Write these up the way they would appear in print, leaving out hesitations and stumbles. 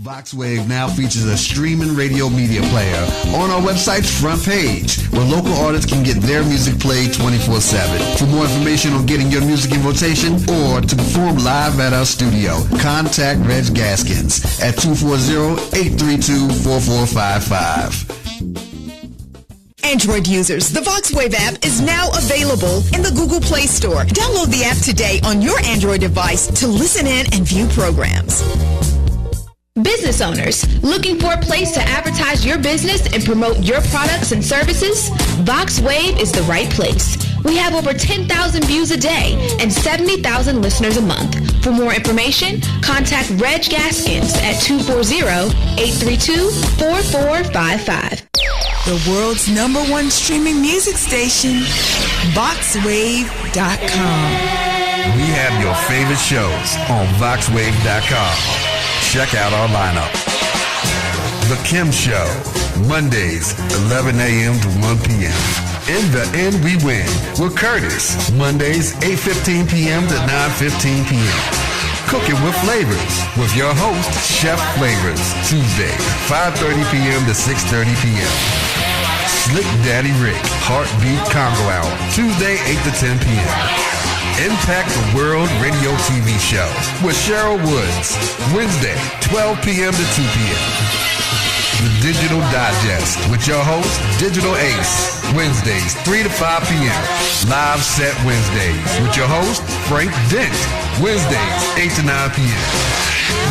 VoxWave now features a streaming radio media player on our website's front page, where local artists can get their music played 24/7. For more information on getting your music in rotation or to perform live at our studio, contact Reg Gaskins at 240-832-4455. Android users, the VoxWave app is now available in the Google Play Store. Download the app today on your Android device to listen in and view programs. Business owners, looking for a place to advertise your business and promote your products and services? VoxWave is the right place. We have over 10,000 views a day and 70,000 listeners a month. For more information, contact Reg Gaskins at 240-832-4455. The world's #1 streaming music station, VoxWave.com. We have your favorite shows on VoxWave.com. Check out our lineup. The Kim Show, Mondays, 11 a.m. to 1 p.m. In the End We Win with Curtis, Mondays, 8:15 p.m. to 9:15 p.m. Cooking with Flavors with your host, Chef Flavors, Tuesday, 5:30 p.m. to 6:30 p.m. Slick Daddy Rick, Heartbeat Congo Hour, Tuesday, 8 to 10 p.m. Impact the World Radio TV Show with Cheryl Woods, Wednesday, 12 p.m. to 2 p.m. The Digital Digest with your host, Digital Ace, Wednesdays, 3 to 5 p.m. Live Set Wednesdays with your host, Frank Dent, Wednesdays, 8 to 9 p.m.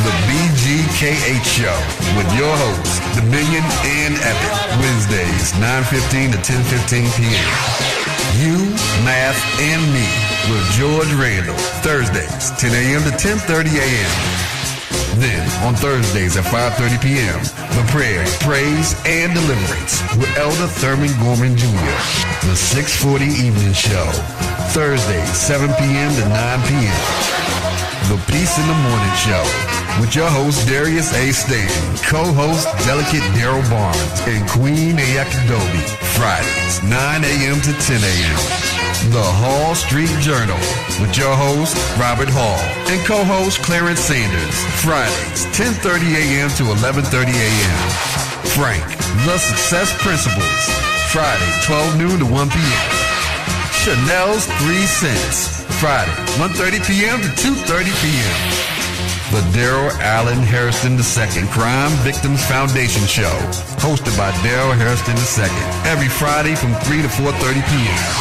The BGKH Show with your hosts, Dominion and Epic, Wednesdays, 9:15 to 10:15 p.m. You, Math, and Me with George Randall, Thursdays, 10 a.m. to 10:30 a.m. Then, on Thursdays at 5:30 p.m., The Prayer, Praise, and Deliverance with Elder Thurman Gorman Jr., The 640 Evening Show, Thursdays, 7 p.m. to 9 p.m. The Peace in the Morning Show with your host, Darius A. Stanton, co-host, Delicate Daryl Barnes, and Queen Ayakidobi, Fridays, 9 a.m. to 10 a.m. The Hall Street Journal with your host, Robert Hall, and co-host, Clarence Sanders, Fridays, 10:30 a.m. to 11:30 a.m. Frank, The Success Principles, Friday, 12 noon to 1 p.m. Chanel's 3 Cents, Friday, 1:30 p.m. to 2:30 p.m. The Daryl Allen Harrison II Crime Victims Foundation Show, hosted by Daryl Harrison II, every Friday from 3 to 4:30 p.m.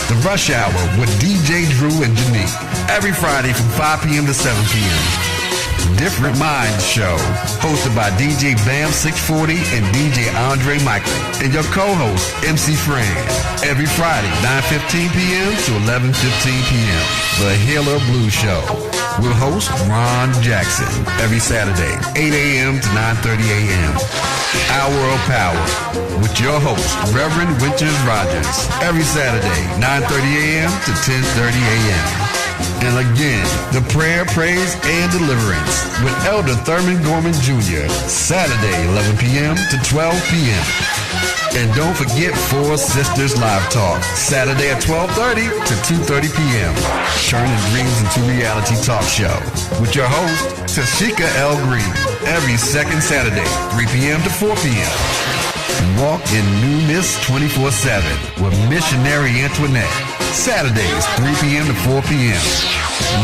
The Rush Hour with DJ Drew and Janique, every Friday from 5 p.m. to 7 p.m. Different Minds Show, hosted by DJ Bam 640 and DJ Andre Michael, and your co-host, MC Fran, every Friday, 9:15 p.m. to 11:15 p.m. The Healer Blues Show, with host Ron Jackson, every Saturday, 8 a.m. to 9:30 a.m. Hour of Power, with your host, Reverend Winters Rogers, every Saturday, 9:30 a.m. to 10:30 a.m. And again, the Prayer, Praise, and Deliverance with Elder Thurman Gorman Jr., Saturday, 11 p.m. to 12 p.m. And don't forget Four Sisters Live Talk, Saturday at 12:30 to 2:30 p.m. Turning dreams into reality talk show with your host, Tashika L. Green, every second Saturday, 3 p.m. to 4 p.m. Walk in Newness 24/7 with Missionary Antoinette, Saturdays, 3 p.m. to 4 p.m.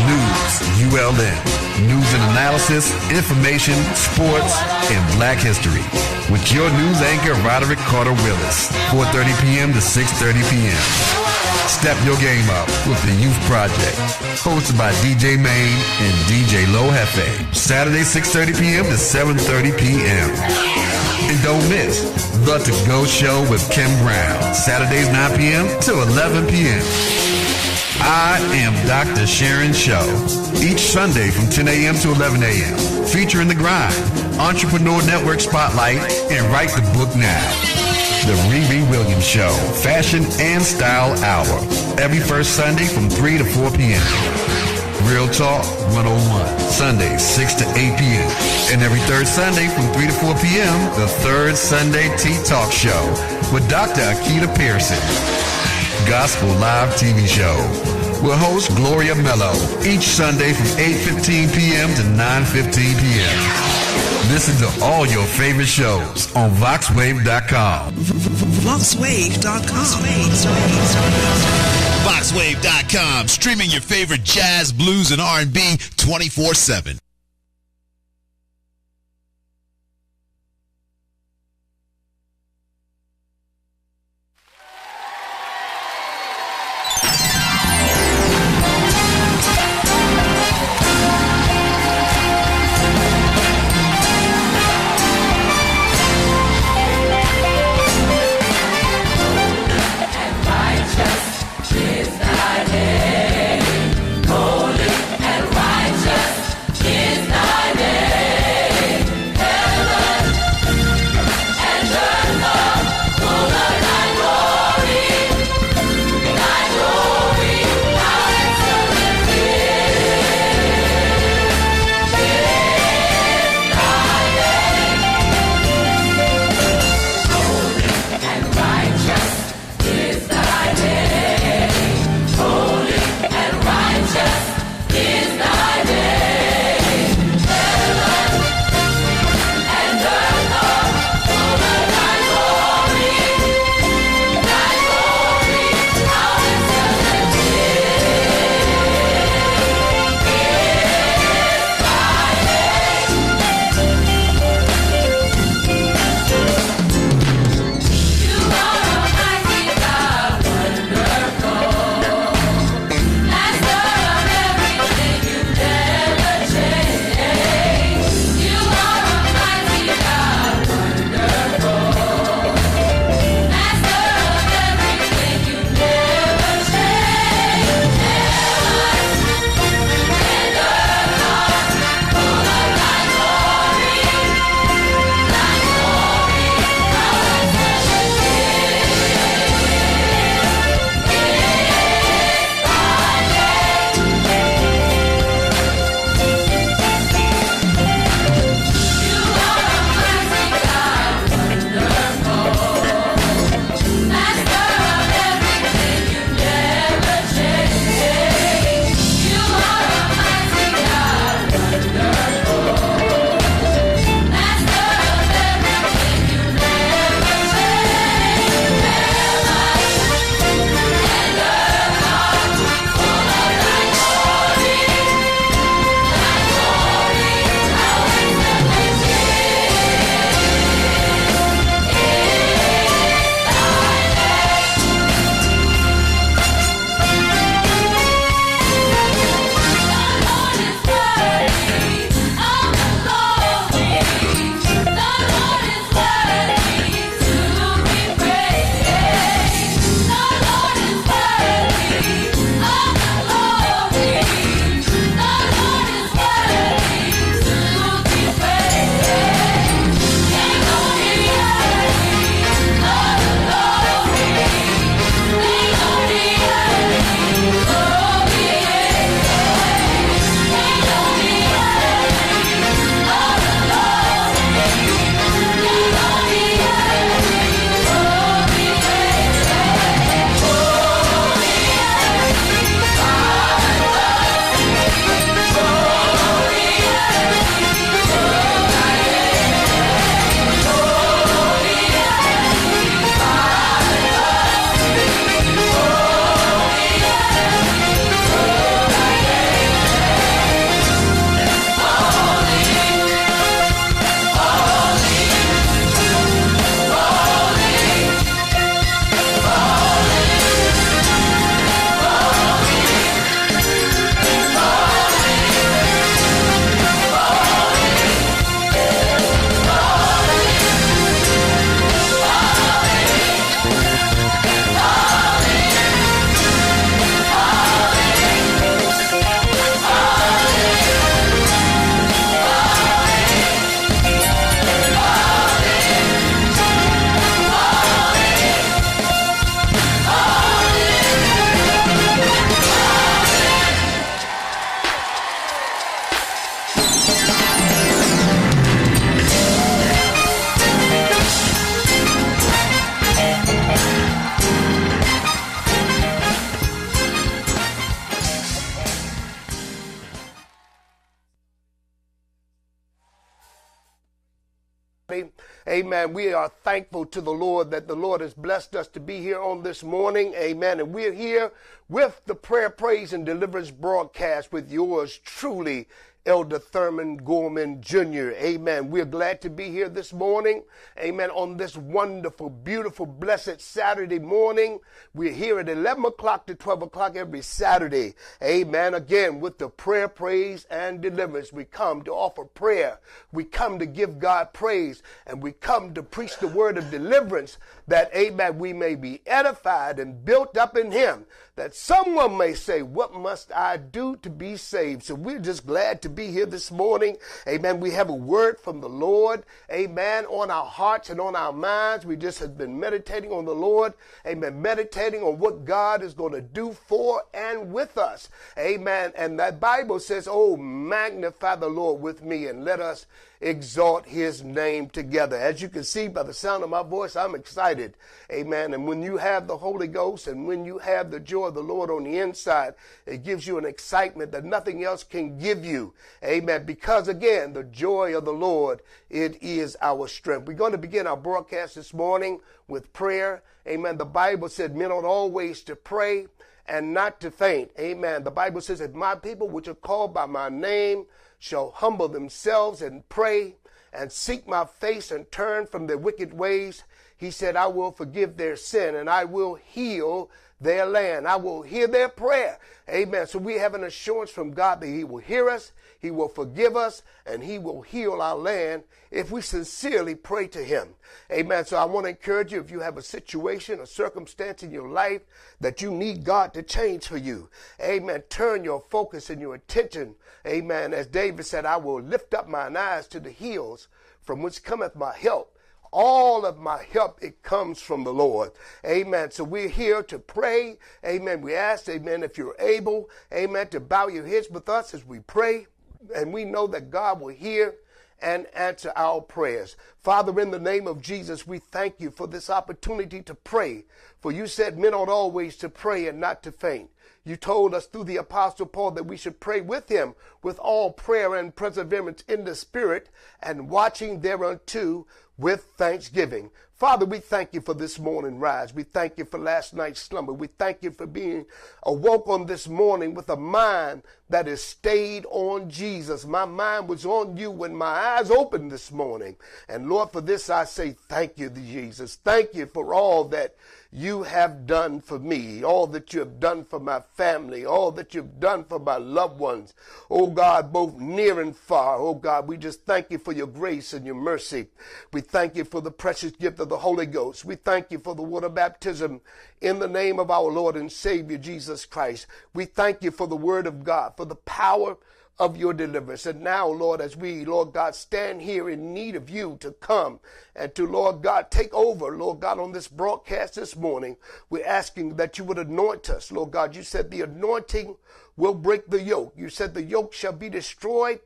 News, ULN, news and analysis, information, sports, and black history. With your news anchor, Roderick Carter Willis, 4:30 p.m. to 6:30 p.m. Step your game up with the Youth Project, hosted by DJ Main and DJ Low Hefe, Saturday, 6:30 p.m. to 7:30 p.m. And don't miss The To Go Show with Kim Brown, Saturdays, 9 p.m. to 11 p.m. I Am Dr. Sharon Show, each Sunday from 10 a.m. to 11 a.m., featuring The Grind, Entrepreneur Network Spotlight, and Write the Book Now. The Riri Williams Show, Fashion and Style Hour, every first Sunday from 3 to 4 p.m. Real Talk 101, Sundays 6 to 8 p.m. And every third Sunday from 3 to 4 p.m., the Third Sunday Tea Talk Show with Dr. Akita Pearson. Gospel Live TV Show with host Gloria Mello each Sunday from 8:15 p.m. to 9:15 p.m. Listen to all your favorite shows on VoxWave.com. VoxWave.com. VoxWave.com, streaming your favorite jazz, blues, and R&B 24/7. Holy and righteous Amen. We are thankful to the Lord that the Lord has blessed us to be here on this morning. Amen. And we're here with the Prayer, Praise, and Deliverance broadcast with yours truly, Elder Thurman Gorman Jr. Amen. We're glad to be here this morning. Amen. On this wonderful, beautiful, blessed Saturday morning. We're here at 11 o'clock to 12 o'clock every Saturday. Amen. Again, with the prayer, praise, and deliverance. We come to offer prayer. We come to give God praise. And we come to preach the word of deliverance that, amen, we may be edified and built up in him. That someone may say, what must I do to be saved? So we're just glad to be here this morning. Amen. We have a word from the Lord. Amen. On our hearts and on our minds. We just have been meditating on the Lord. Amen. Meditating on what God is going to do for and with us. Amen. And that Bible says, oh, magnify the Lord with me and let us exalt his name together. As you can see by the sound of my voice, I'm excited. Amen. And when you have the Holy Ghost and when you have the joy of the Lord on the inside, it gives you an excitement that nothing else can give you. Amen. Because again, the joy of the Lord, it is our strength. We're going to begin our broadcast this morning with prayer. Amen. The Bible said men ought always to pray and not to faint. Amen. The Bible says that my people which are called by my name shall humble themselves and pray and seek my face and turn from their wicked ways. He said, I will forgive their sin and I will heal their land. I will hear their prayer. Amen. So we have an assurance from God that he will hear us, he will forgive us, and he will heal our land if we sincerely pray to him. Amen. So I want to encourage you, if you have a situation, a circumstance in your life that you need God to change for you. Amen. Turn your focus and your attention. Amen. As David said, I will lift up mine eyes to the hills from which cometh my help. All of my help, it comes from the Lord. Amen. So we're here to pray. Amen. We ask, amen, if you're able, amen, to bow your heads with us as we pray. And we know that God will hear and answer our prayers. Father, in the name of Jesus, we thank you for this opportunity to pray. For you said men ought always to pray and not to faint. You told us through the Apostle Paul that we should pray with him with all prayer and perseverance in the Spirit and watching thereunto with thanksgiving. Father, we thank you for this morning rise. We thank you for last night's slumber. We thank you for being awoke on this morning with a mind that is stayed on Jesus. My mind was on you when my eyes opened this morning. And Lord, for this I say thank you, Jesus. Thank you for all that you have done for me, all that you have done for my family, all that you've done for my loved ones. Oh God, both near and far. Oh God, we just thank you for your grace and your mercy. We thank you for the precious gift of the Holy Ghost. We thank you for the water baptism in the name of our Lord and Savior, Jesus Christ. We thank you for the word of God, for the power of your deliverance. And now, Lord, as we, Lord God, stand here in need of you to come and to, Lord God, take over, Lord God, on this broadcast this morning, we're asking that you would anoint us. Lord God, you said the anointing will break the yoke. You said the yoke shall be destroyed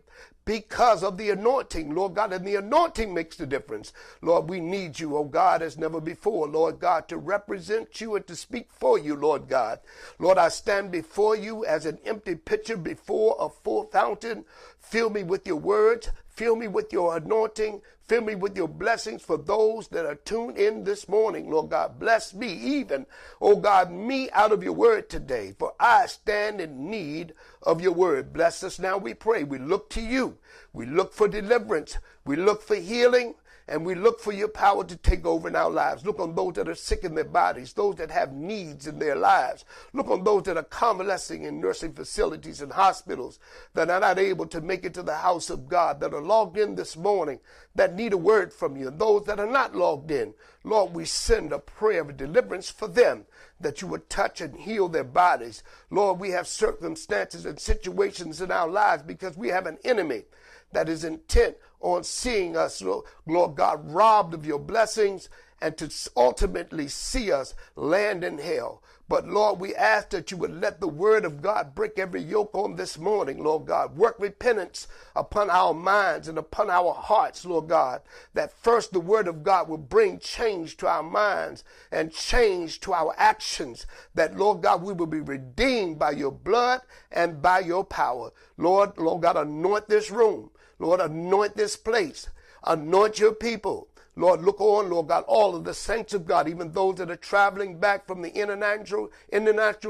because of the anointing, Lord God, and the anointing makes the difference. Lord, we need you, oh God, as never before, Lord God, to represent you and to speak for you, Lord God. Lord, I stand before you as an empty pitcher before a full fountain. Fill me with your words. Fill me with your anointing. Fill me with your blessings for those that are tuned in this morning. Lord God, bless me even, oh God, me out of your word today, for I stand in need of your word. Bless us now, we pray. We look to you. We look for deliverance. We look for healing. And we look for your power to take over in our lives. Look on those that are sick in their bodies, those that have needs in their lives. Look on those that are convalescing in nursing facilities and hospitals, that are not able to make it to the house of God, that are logged in this morning, that need a word from you. And those that are not logged in, Lord, we send a prayer of deliverance for them, that you would touch and heal their bodies. Lord, we have circumstances and situations in our lives because we have an enemy that is intent on seeing us, Lord God, robbed of your blessings and to ultimately see us land in hell. But Lord, we ask that you would let the word of God break every yoke on this morning, Lord God. Work repentance upon our minds and upon our hearts, Lord God, that first the word of God will bring change to our minds and change to our actions, that, Lord God, we will be redeemed by your blood and by your power. Lord God, anoint this room. Lord, anoint this place. Anoint your people. Lord, look on, Lord God, all of the saints of God, even those that are traveling back from the International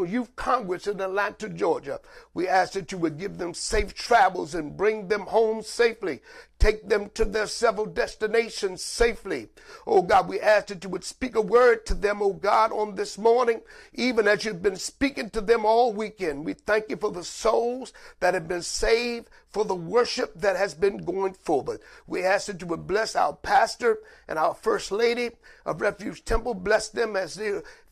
Youth Congress in Atlanta, Georgia. We ask that you would give them safe travels and bring them home safely. Take them to their several destinations safely. Oh God, we ask that you would speak a word to them, oh God, on this morning, even as you've been speaking to them all weekend. We thank you for the souls that have been saved, for the worship that has been going forward. We ask that you would bless our pastor and our first lady of Refuge Temple. Bless them as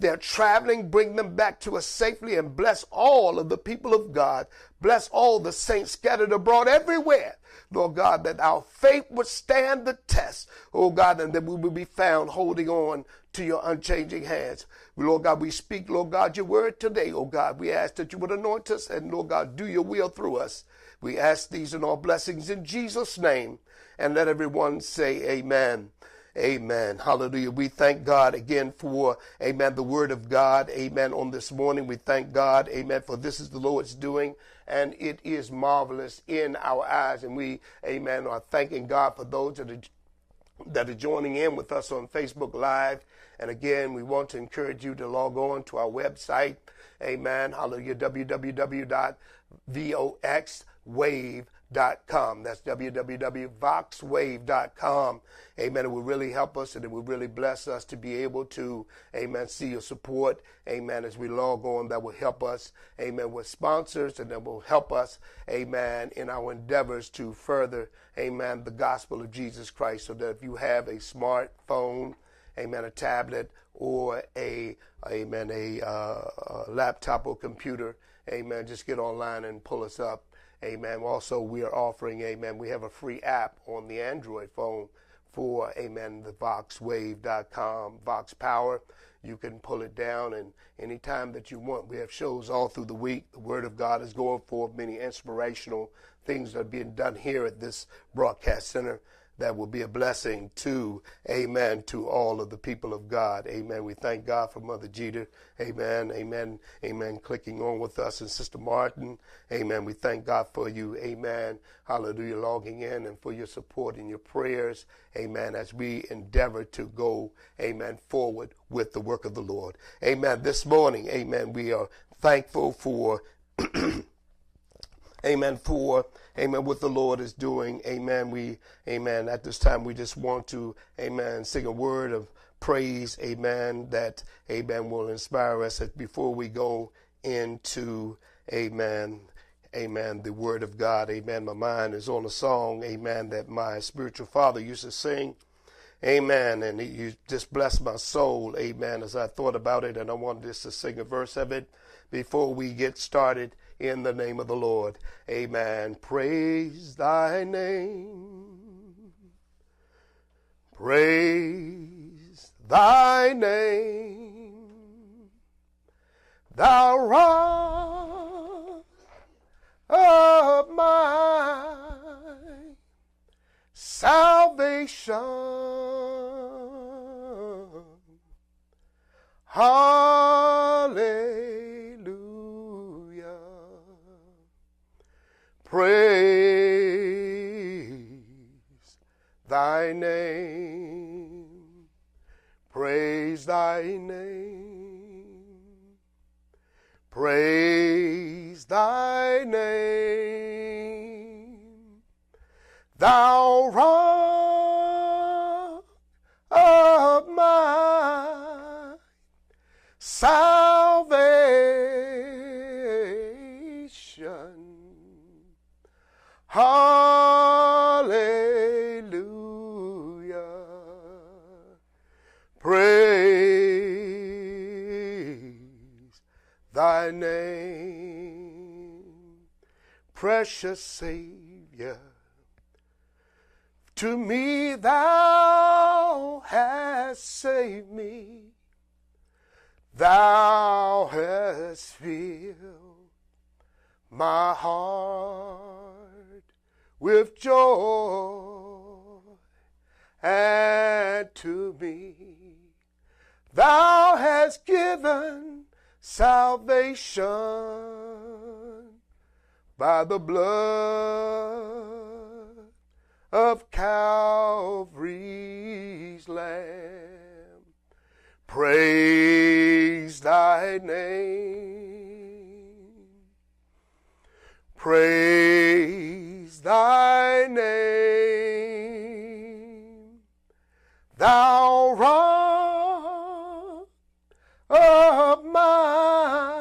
they're traveling. Bring them back to us safely, and bless all of the people of God. Bless all the saints scattered abroad everywhere. Lord God, that our faith would stand the test, oh God, and that we will be found holding on to your unchanging hands. Lord God, we speak, Lord God, your word today, oh God. We ask that you would anoint us and, Lord God, do your will through us. We ask these and all blessings in Jesus' name, and let everyone say amen. Amen. Hallelujah. We thank God again for, amen, the word of God, amen, on this morning. We thank God, amen, for this is the Lord's doing, and it is marvelous in our eyes. And we, amen, are thanking God for those that are joining in with us on Facebook Live. And again, we want to encourage you to log on to our website, amen, hallelujah, www.voxwave.com. That's www.voxwave.com. Amen. It will really help us, and it will really bless us to be able to, amen, see your support, amen, as we log on. That will help us, amen, with sponsors, and that will help us, amen, in our endeavors to further, amen, the gospel of Jesus Christ. So that if you have a smartphone, amen, a tablet, or a laptop or computer, amen, just get online and pull us up. Amen. Also, we are offering, amen, we have a free app on the Android phone for, amen, the VoxWave.com, Vox Power. You can pull it down, and anytime that you want. We have shows all through the week. The Word of God is going forth, many inspirational things that are being done here at this broadcast center that will be a blessing to, amen, to all of the people of God. Amen. We thank God for Mother Jeter. Amen. Amen. Amen. Clicking on with us, and Sister Martin. Amen. We thank God for you. Amen. Hallelujah. Logging in, and for your support and your prayers. Amen. As we endeavor to go, amen, forward with the work of the Lord. Amen. This morning, amen, we are thankful for amen, for, amen, what the Lord is doing. Amen. We, amen, at this time, we just want to, amen, sing a word of praise, amen, that, amen, will inspire us before we go into, amen, amen, the word of God. Amen. My mind is on a song, amen, that my spiritual father used to sing. Amen. And you just blessed my soul, amen, as I thought about it, and I wanted just to sing a verse of it before we get started. In the name of the Lord. Amen. Praise thy name. Praise thy name. Thou rock of my salvation. Hallelujah. Praise thy name. Praise thy name. Praise thy name. Thou rock of my salvation. Hallelujah. Praise thy name, precious Savior. To me thou hast saved me. Thou hast filled my heart with joy, and to me thou hast given salvation by the blood of Calvary's Lamb. Praise thy name. Praise thy name. Thou rock of my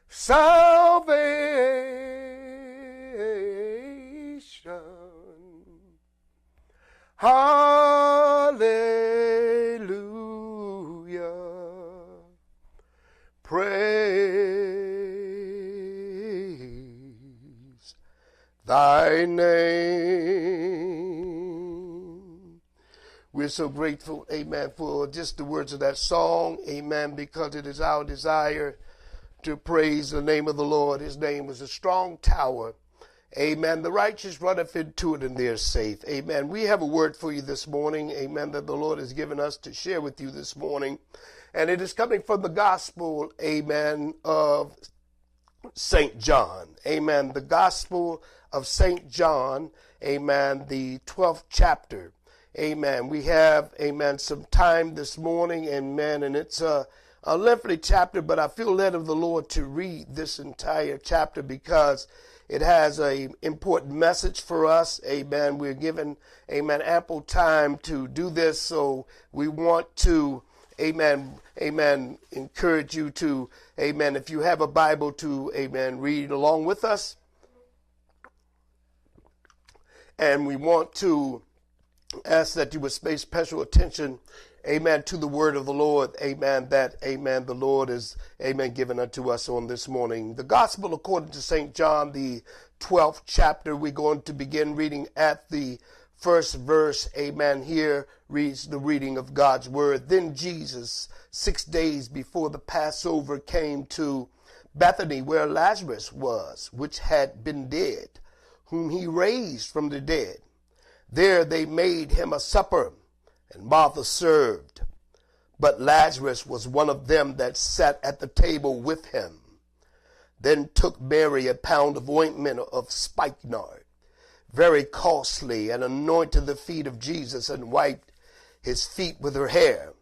salvation. Hallelujah. Praise thy name. We're so grateful, amen, for just the words of that song, amen, because it is our desire to praise the name of the Lord. His name is a strong tower. Amen. The righteous runneth into it and they're safe. Amen. We have a word for you this morning. Amen. That the Lord has given us to share with you this morning. And it is coming from the gospel, amen, of St. John. Amen. The gospel of St. John. Amen. The 12th chapter. Amen. We have, amen, some time this morning. Amen. And it's a lengthy chapter, but I feel led of the Lord to read this entire chapter because it has an important message for us. Amen. We're given, amen, ample time to do this. So we want to, amen, encourage you to, amen, if you have a Bible to, amen, read along with us. And we want to ask that you would pay special attention, amen, to the word of the Lord, amen, that, amen, the Lord is, amen, given unto us on this morning. The gospel according to St. John, the 12th chapter, we're going to begin reading at the first verse, amen. Here reads the reading of God's word. Then Jesus, 6 days before the Passover, came to Bethany, where Lazarus was, which had been dead, whom he raised from the dead. There they made him a supper, and Martha served. But Lazarus was one of them that sat at the table with him. Then took Mary a pound of ointment of spikenard, very costly, and anointed the feet of Jesus, and wiped his feet with her hair.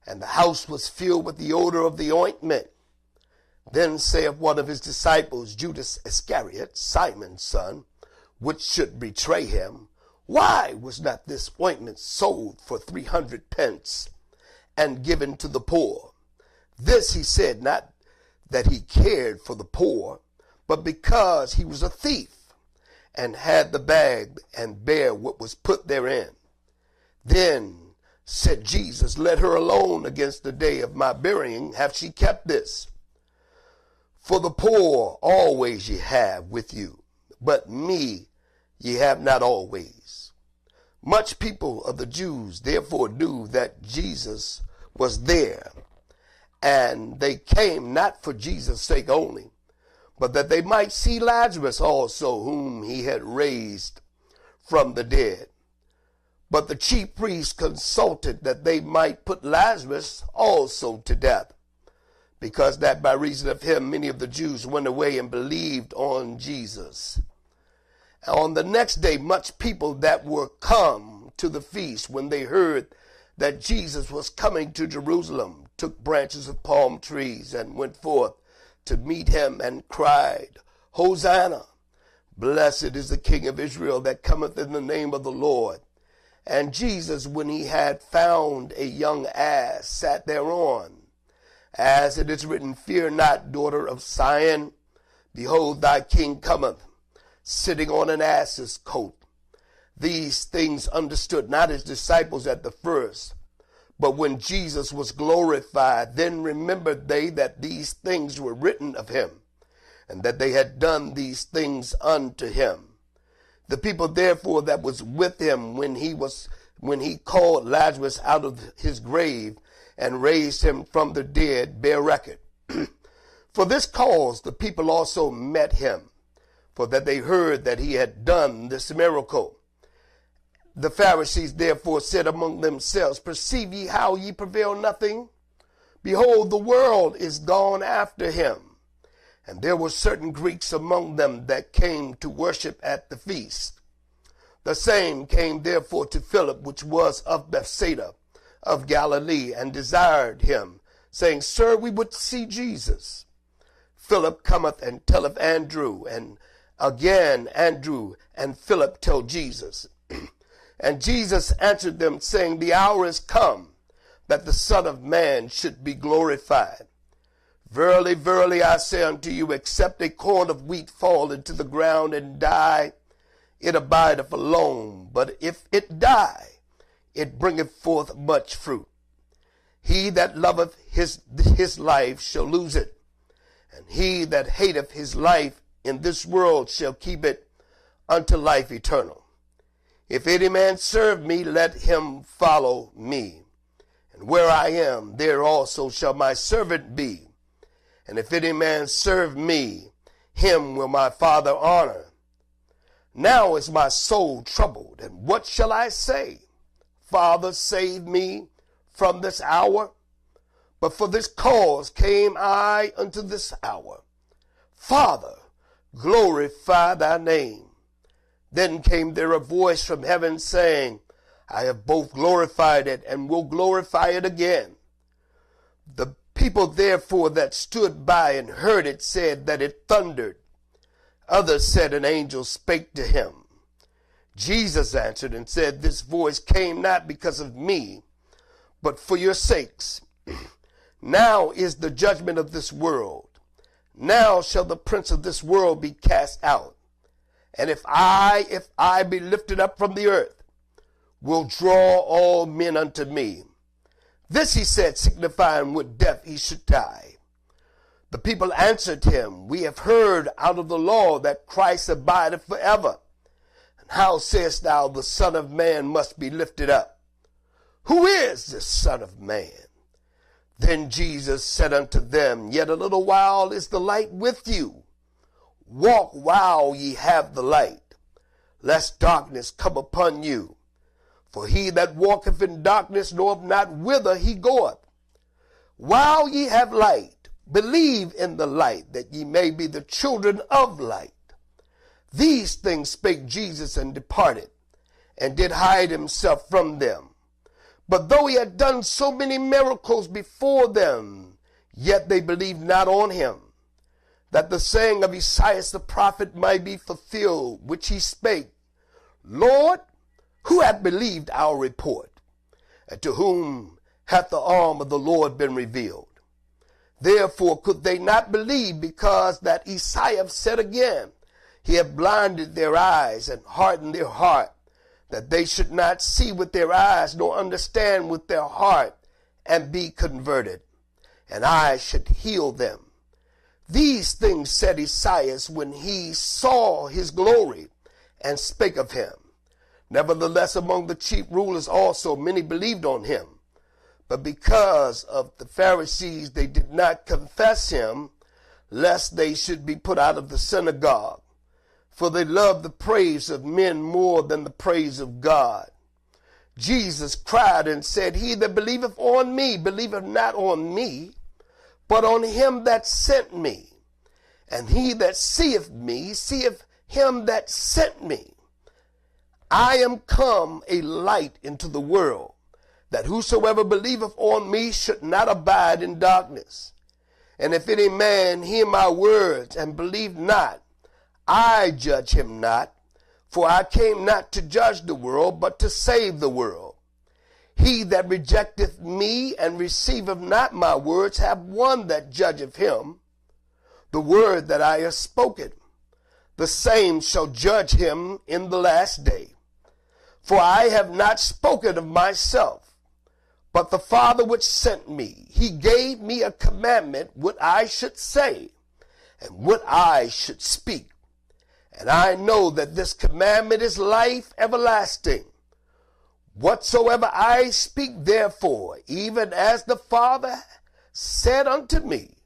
And the house was filled with the odor of the ointment. Then saith one of his disciples, Judas Iscariot, Simon's son, which should betray him, why was not this ointment sold for 300 pence and given to the poor? This he said, not that he cared for the poor, but because he was a thief, and had the bag, and bare what was put therein. Then said Jesus, let her alone against the day of my burying. Hath she kept this? For the poor always ye have with you, but me ye have not always. Much people of the Jews therefore knew that Jesus was there, and they came not for Jesus' sake only, but that they might see Lazarus also, whom he had raised from the dead. But the chief priests consulted that they might put Lazarus also to death, because that by reason of him many of the Jews went away and believed on Jesus. On the next day, much people that were come to the feast, when they heard that Jesus was coming to Jerusalem, took branches of palm trees and went forth to meet him and cried, Hosanna! Blessed is the King of Israel that cometh in the name of the Lord. And Jesus, when he had found a young ass, sat thereon. As it is written, Fear not, daughter of Zion, behold, thy king cometh, sitting on an ass's coat. These things understood not his disciples at the first, but when Jesus was glorified, then remembered they that these things were written of him, and that they had done these things unto him. The people therefore that was with him when he called Lazarus out of his grave and raised him from the dead bear record. For this cause the people also met him, for that they heard that he had done this miracle. The Pharisees therefore said among themselves, Perceive ye how ye prevail nothing? Behold, the world is gone after him. And there were certain Greeks among them that came to worship at the feast. The same came therefore to Philip, which was of Bethsaida of Galilee, and desired him, saying, Sir, we would see Jesus. Philip cometh and telleth Andrew, and again Andrew and Philip tell Jesus. And Jesus answered them, saying, The hour is come, that the Son of Man should be glorified. Verily, verily, I say unto you, except a corn of wheat fall into the ground and die, it abideth alone. But if it die, it bringeth forth much fruit. He that loveth his life shall lose it, and he that hateth his life in this world shall keep it unto life eternal. If any man serve me, let him follow me. And where I am, there also shall my servant be. And if any man serve me, him will my Father honor. Now is my soul troubled, and what shall I say? Father, save me from this hour. But for this cause came I unto this hour. Father, glorify thy name. Then came there a voice from heaven saying, I have both glorified it and will glorify it again. The people therefore that stood by and heard it said that it thundered. Others said an angel spake to him. Jesus answered and said, This voice came not because of me, but for your sakes. Now is the judgment of this world. Now shall the prince of this world be cast out. And if I be lifted up from the earth, will draw all men unto me. This he said, signifying what death he should die. The people answered him, We have heard out of the law that Christ abideth forever. And how sayest thou, the Son of Man must be lifted up? Who is this Son of Man? Then Jesus said unto them, Yet a little while is the light with you. Walk while ye have the light, lest darkness come upon you. For he that walketh in darkness knoweth not whither he goeth. While ye have light, believe in the light, that ye may be the children of light. These things spake Jesus, and departed, and did hide himself from them. But though he had done so many miracles before them, yet they believed not on him, that the saying of Esaias the prophet might be fulfilled, which he spake, Lord, who hath believed our report? And to whom hath the arm of the Lord been revealed? Therefore could they not believe, because that Esaias said again, He hath blinded their eyes and hardened their heart, that they should not see with their eyes, nor understand with their heart, and be converted, and I should heal them. These things said Esaias when he saw his glory, and spake of him. Nevertheless, among the chief rulers also many believed on him. But because of the Pharisees, they did not confess him, lest they should be put out of the synagogue. For they loved the praise of men more than the praise of God. Jesus cried and said, He that believeth on me, believeth not on me, but on him that sent me. And he that seeth me, seeth him that sent me. I am come a light into the world, that whosoever believeth on me should not abide in darkness. And if any man hear my words and believe not, I judge him not, for I came not to judge the world, but to save the world. He that rejecteth me and receiveth not my words hath one that judgeth him. The word that I have spoken, the same shall judge him in the last day. For I have not spoken of myself, but the Father which sent me, he gave me a commandment what I should say, and what I should speak. And I know that this commandment is life everlasting. Whatsoever I speak therefore, even as the Father said unto me,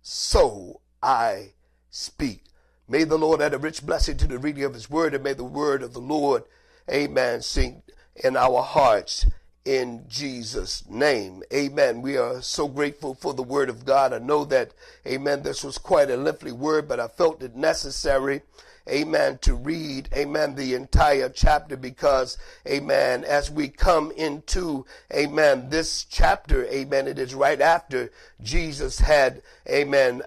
so I speak. May the Lord add a rich blessing to the reading of his word, and may the word of the Lord, amen, sink in our hearts in Jesus' name. Amen. We are so grateful for the word of God. I know that, amen, this was quite a lengthy word, but I felt it necessary, amen, to read, amen, the entire chapter because, amen, as we come into, amen, this chapter, amen, it is right after Jesus had, amen,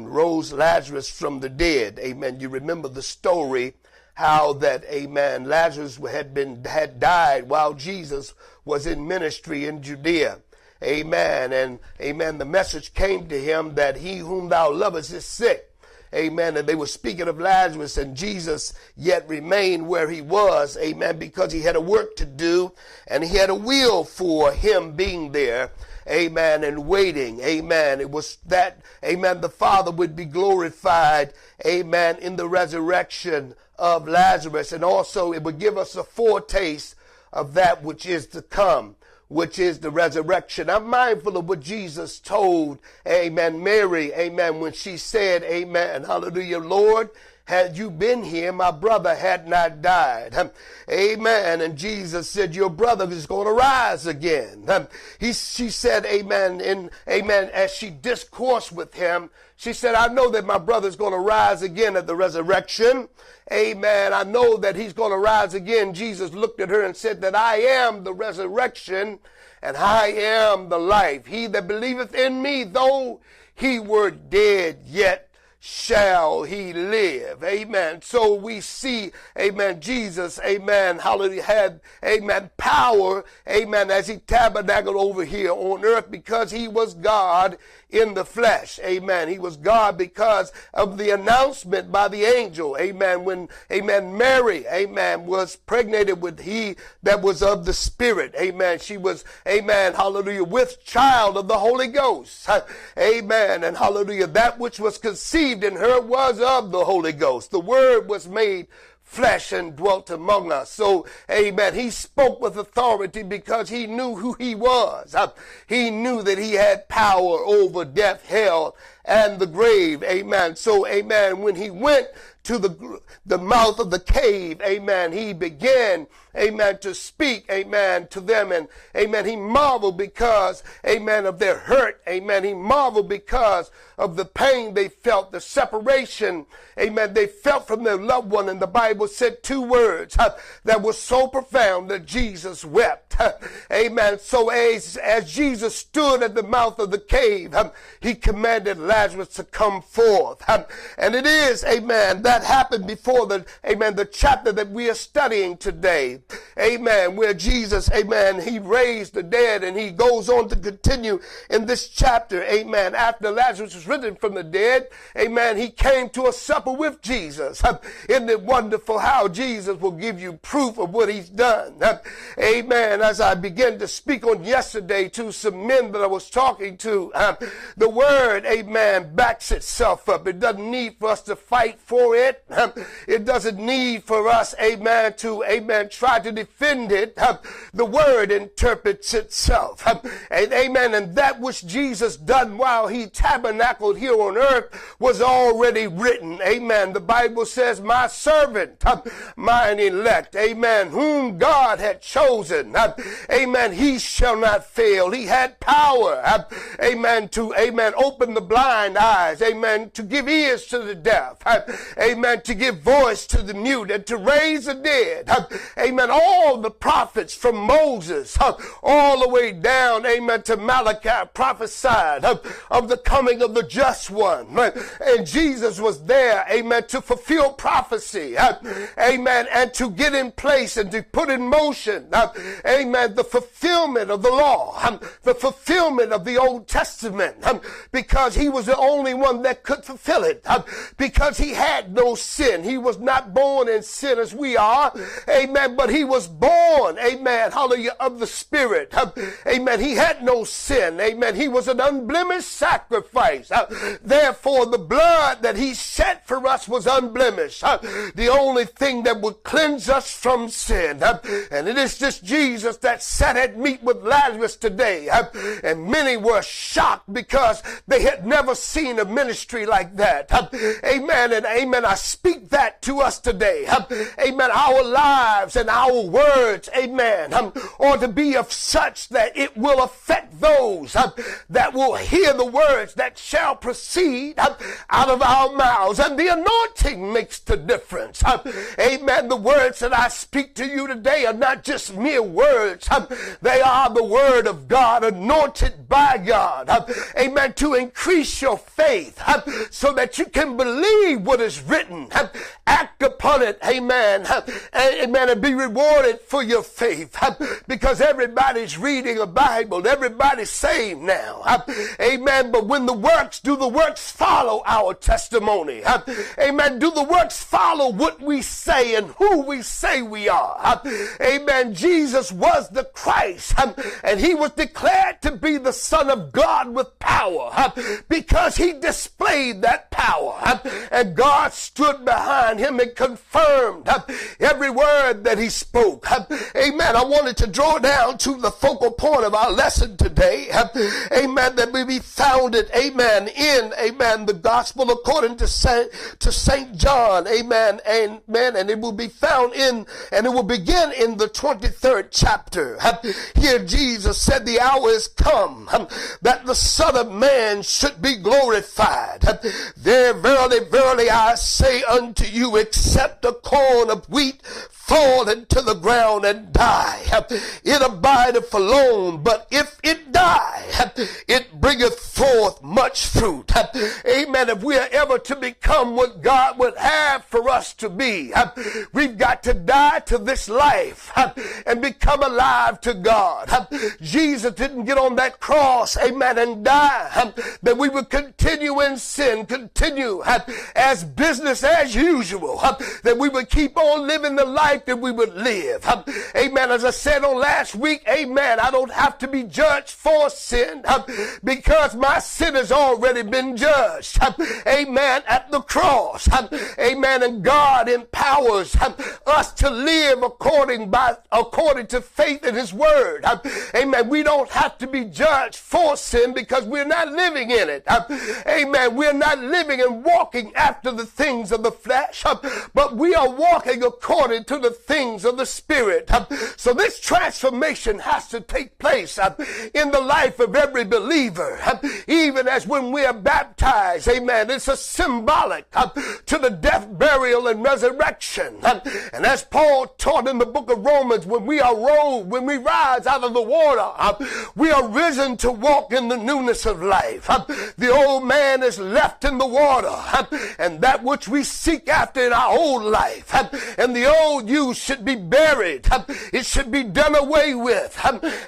rose Lazarus from the dead. Amen. You remember the story how that, amen, Lazarus had died while Jesus was in ministry in Judea. Amen. And, amen, the message came to him that he whom thou lovest is sick. Amen. And they were speaking of Lazarus, and Jesus yet remained where he was. Amen. Because he had a work to do and he had a will for him being there. Amen. And waiting. Amen. It was that, amen, the Father would be glorified. Amen. In the resurrection of Lazarus. And also it would give us a foretaste of that which is to come, which is the resurrection. I'm mindful of what Jesus told, amen, Mary, amen, when she said, amen, hallelujah, Lord, had you been here, my brother had not died. Amen. And Jesus said, your brother is going to rise again. She said, amen, and amen, as she discoursed with him, she said, I know that my brother's going to rise again at the resurrection. Amen. I know that he's going to rise again. Jesus looked at her and said that I am the resurrection and I am the life. He that believeth in me, though he were dead, yet shall he live. Amen. So we see, amen, Jesus, amen, hallelujah, had, amen, power, amen, as he tabernacled over here on earth because he was God in the flesh. Amen. He was God because of the announcement by the angel. Amen. When, amen, Mary, amen, was pregnated with he that was of the Spirit. Amen. She was, amen, hallelujah, with child of the Holy Ghost. Amen. And hallelujah, that which was conceived in her was of the Holy Ghost. The Word was made flesh and dwelt among us. So, amen, he spoke with authority because he knew who he was. He knew that he had power over death, hell, and the grave. Amen. So, amen, when he went to the mouth of the cave, amen, he began, amen, to speak, amen, to them. And, amen, he marveled because, amen, of their hurt. Amen. He marveled because of the pain they felt, the separation, amen, they felt from their loved one. And the Bible said two words that were so profound that Jesus wept. Amen. So as Jesus stood at the mouth of the cave, he commanded Lazarus to come forth. And it is, amen, that happened before the, amen, the chapter that we are studying today. Amen. Where Jesus, amen, he raised the dead, and he goes on to continue in this chapter. Amen. After Lazarus was risen from the dead, amen, he came to a supper with Jesus. Isn't it wonderful how Jesus will give you proof of what he's done? Amen. As I began to speak on yesterday to some men that I was talking to, the word, amen, backs itself up. It doesn't need for us to fight for it. It doesn't need for us, amen, to, amen, try to defend it. The word interprets itself. And amen. And that which Jesus done while he tabernacled here on earth was already written. Amen. The Bible says, my servant, mine elect, amen, whom God had chosen, amen, he shall not fail. He had power, amen, to, amen, open the blind eyes, amen, to give ears to the deaf, amen, to give voice to the mute, and to raise the dead. Amen. All the prophets from Moses all the way down, amen, to Malachi prophesied of the coming of the just one. And Jesus was there, amen, to fulfill prophecy, amen, and to get in place and to put in motion, amen, the fulfillment of the law, the fulfillment of the Old Testament, because he was the only one that could fulfill it, because he had no sin. He was not born in sin as we are, amen, but he was born, amen, hallelujah, of the Spirit, amen. He had no sin, amen. He was an unblemished sacrifice. Therefore, the blood that he shed for us was unblemished, the only thing that would cleanse us from sin. And it is this Jesus that sat at meat with Lazarus today. And many were shocked because they had never seen a ministry like that. Amen and amen. I speak that to us today. Amen. Our lives and our words, amen, are to be of such that it will affect those that will hear the words that shall proceed out of our mouths. And the anointing makes the difference. Amen. The words that I speak to you today are not just mere words. They are the word of God, anointed by God. Amen. To increase your faith so that you can believe what is written. Act upon it. Amen. Amen. And be rewarded for your faith. Because everybody's reading a Bible. Everybody's saved now. Amen. But when the works, do the works follow our testimony? Amen. Do the works follow what we say and who we say we are? Amen. Jesus was the Christ, and he was declared to be the Son of God with power because he displayed that power, and God stood behind him and confirmed every word that he spoke. Amen. I wanted to draw down to the focal point of our lesson today. Amen. That we be founded, amen, in, amen, the gospel according to Saint John. Amen. Amen. And it will be found in, and it will begin in the 23rd chapter. Here Jesus said, the hour is come that the Son of Man should be glorified. There verily, verily, I say unto you, except a corn of wheat fall into the ground and die, it abideth alone, but if it die, it bringeth forth much fruit. Amen. If we are ever to become what God would have for us to be, we've got to die to this life and become alive to God. Jesus didn't get on that cross, amen, and die that we would continue in sin, continue as business as usual, that we would keep on living the life that we would live. Amen. As I said on last week, amen, I don't have to be judged for sin because my sin has already been judged. Amen. At the cross. Amen. And God empowers us to live according to faith in his word. Amen. We don't have to be judged for sin because we're not living in it. Amen. We're not living and walking after the things of the flesh, but we are walking according to the things of the Spirit. So this transformation has to take place in the life of every believer, even as when we are baptized. Amen. It's a symbolic to the death, burial, and resurrection. And as Paul taught in the book of Romans, when we rise out of the water, we are risen to walk in the newness of life. The old man is left in the water, and that which we seek after in our old life, and the old you should be buried. It should be done away with.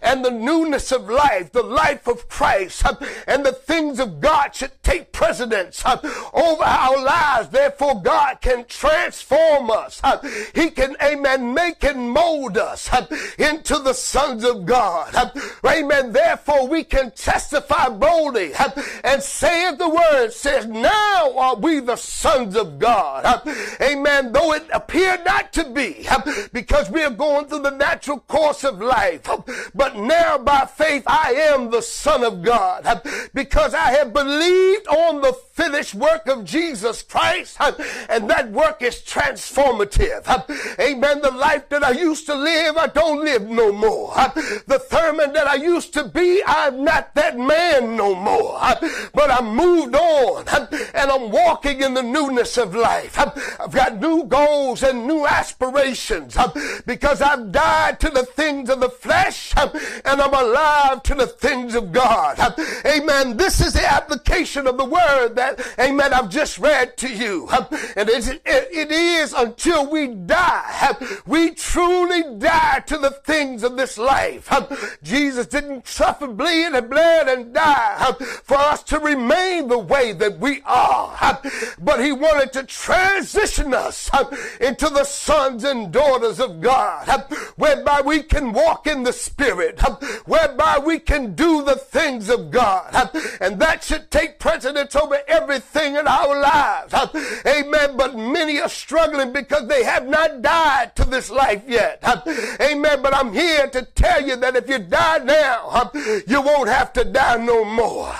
And the newness of life, the life of Christ, and the things of God should take precedence over our lives. Therefore, God can transform us. He can, amen, make and mold us into the sons of God. Amen. Therefore, we can testify boldly and say as the word says, now are we the sons of God. Amen. Though it appear not to be, because we are going through the natural course of life. But now by faith I am the Son of God, because I have believed on the finished work of Jesus Christ, and that work is transformative. Amen. The life that I used to live, I don't live no more. The Thurman that I used to be, I'm not that man no more. But I'm moved on, and I'm walking in the newness of life. I've got new goals and new aspirations, because I've died to the things of the flesh, and I'm alive to the things of God. Amen. This is the application of the word that, amen, I've just read to you. And it is until we die. We truly die to the things of this life. Jesus didn't suffer, bleed, and bled and die for us to remain the way that we are. But he wanted to transition us into the sons and daughters of God, whereby we can walk in the Spirit, whereby we can do the things of God. And that should take precedence over everything in our lives. Amen. But many are struggling because they have not died to this life yet. Amen. But I'm here to tell you that if you die now, you won't have to die no more.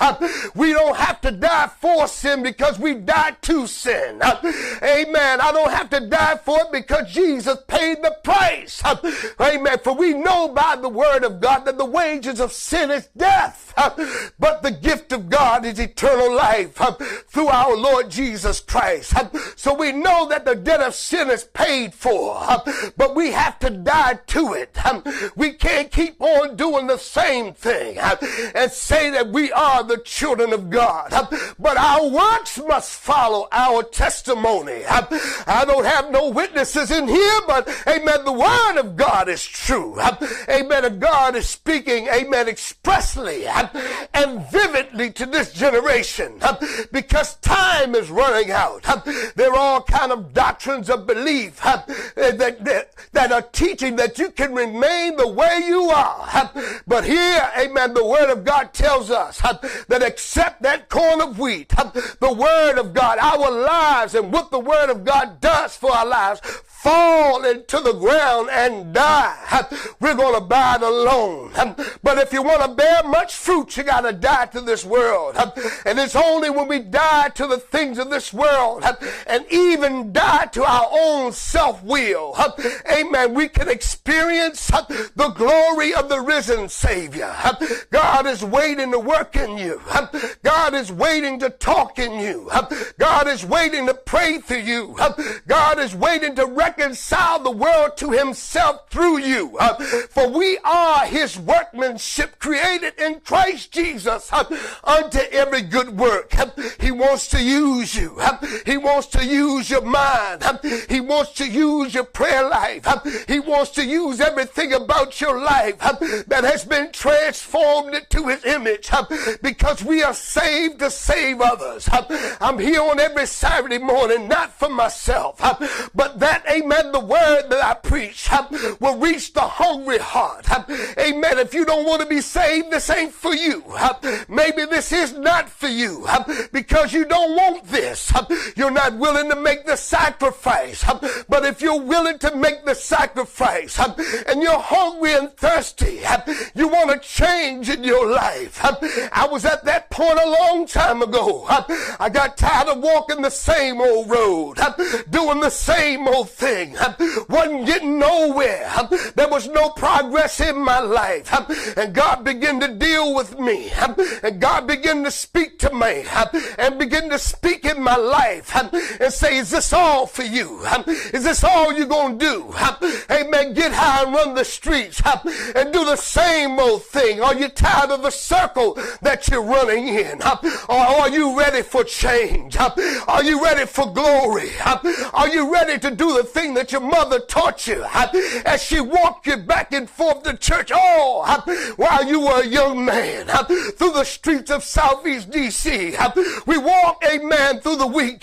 We don't have to die die for sin because we died to sin. Amen. I don't have to die for it because Jesus paid the price. Amen. For we know by the word of God that the wages of sin is death, but the gift of God is eternal life through our Lord Jesus Christ. So we know that the debt of sin is paid for, but we have to die to it. We can't keep on doing the same thing and say that we are the children of God, but our works must follow our testimony. I don't have no witnesses in here, but amen, the word of God is true. Amen. And God is speaking, amen, expressly and vividly to this generation because time is running out. There are all kind of doctrines of belief that are teaching that you can remain the way you are. But here, amen, the word of God tells us that except that corn of wheat, the word of God, our lives and what the word of God does for our lives, fall into the ground and die. We're going to abide alone. But if you want to bear much fruit, you got to die to this world. And it's only when we die to the things of this world and even die to our own self-will, amen, we can experience the glory of the risen Savior. God is waiting to work in you. God is waiting to talk in you. God is waiting to pray through you. God is waiting to reconcile the world to himself through you. For we are his workmanship created in Christ Jesus unto every good work. He wants to use you. He wants to use your mind. He wants to use your prayer life. He wants to use everything about your life that has been transformed into his image because we are saved to save others. I'm here on every Saturday morning, not for myself, but that, amen, the word that I preach will reach the hungry heart. Amen. If you don't want to be saved, this ain't for you. Maybe this is not for you because you don't want this. You're not willing to make the sacrifice. But if you're willing to make the sacrifice and you're hungry and thirsty, you want to change in your life. I was at that point a long time ago. I got tired of walking the same old road, doing the same old thing. Wasn't getting nowhere. There was no progress in my life. And God began to deal with me. And God began to speak to me and begin to speak in my life and say, is this all for you? Is this all you're going to do? Amen. Get high and run the streets and do the same old thing. Are you tired of the circle that you're running in? Or are you ready for change? Are you ready for glory? Are you ready to do the thing that your mother taught you as she walked you back and forth to church while you were a young man through the streets of Southeast D.C.? We walk, amen, through the week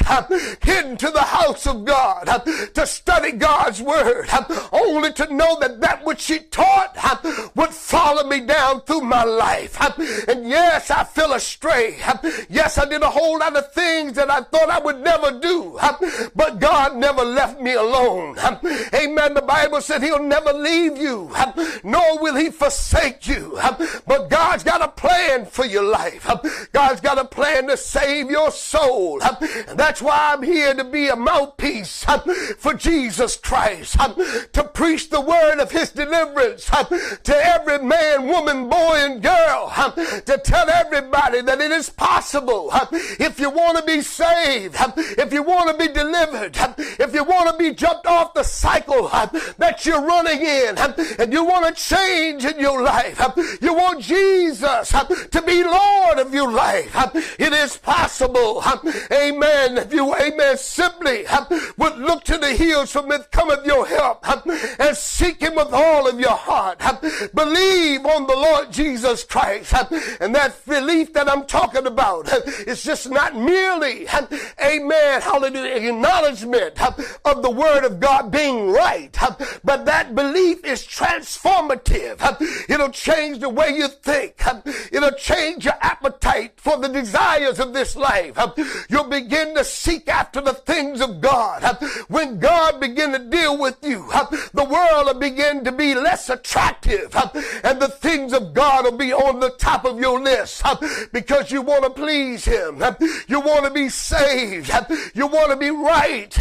hidden to the house of God to study God's word, only to know that that which she taught would follow me down through my life. And yes, I fell astray. Yes, I did a whole lot of things that I thought I would never do, but God never left me alone. Amen. The Bible said he'll never leave you, nor will he forsake you. But God's got a plan for your life. God's got a plan to save your soul. And that's why I'm here, to be a mouthpiece for Jesus Christ, to preach the word of his deliverance to every man, woman, boy, and girl, to tell everybody that it is possible. If you want to be saved, if you want to be delivered, if you want to be jumped off the cycle that you're running in, and you want to change in your life, you want Jesus to be Lord of your life, it is possible. Amen. If you, amen, simply would look to the hills from which cometh your help and seek him with all of your heart, believe on the Lord Jesus Christ, and that belief that I'm talking about is just not merely, amen, hallelujah, acknowledgement of the word word of God being right, but that belief is transformative. It'll change the way you think. It'll change your appetite for the desires of this life. You'll begin to seek after the things of God. When God begin to deal with you, the world will begin to be less attractive, and the things of God will be on the top of your list, because you want to please him. You want to be saved. You want to be right.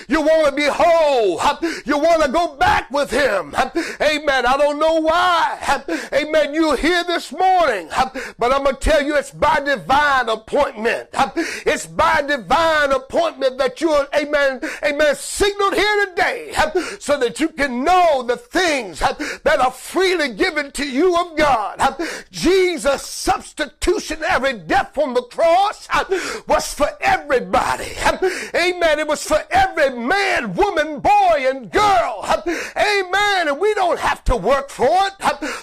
You want to be whole. You want to go back with him. Amen. I don't know why. Amen. You're here this morning, but I'm going to tell you it's by divine appointment. It's by divine appointment that you're, amen, signaled here today, so that you can know the things that are freely given to you of God. Jesus' substitutionary death on the cross was for everybody. Amen. It was for every man, woman, boy, and girl. Amen. And we don't have to work for it.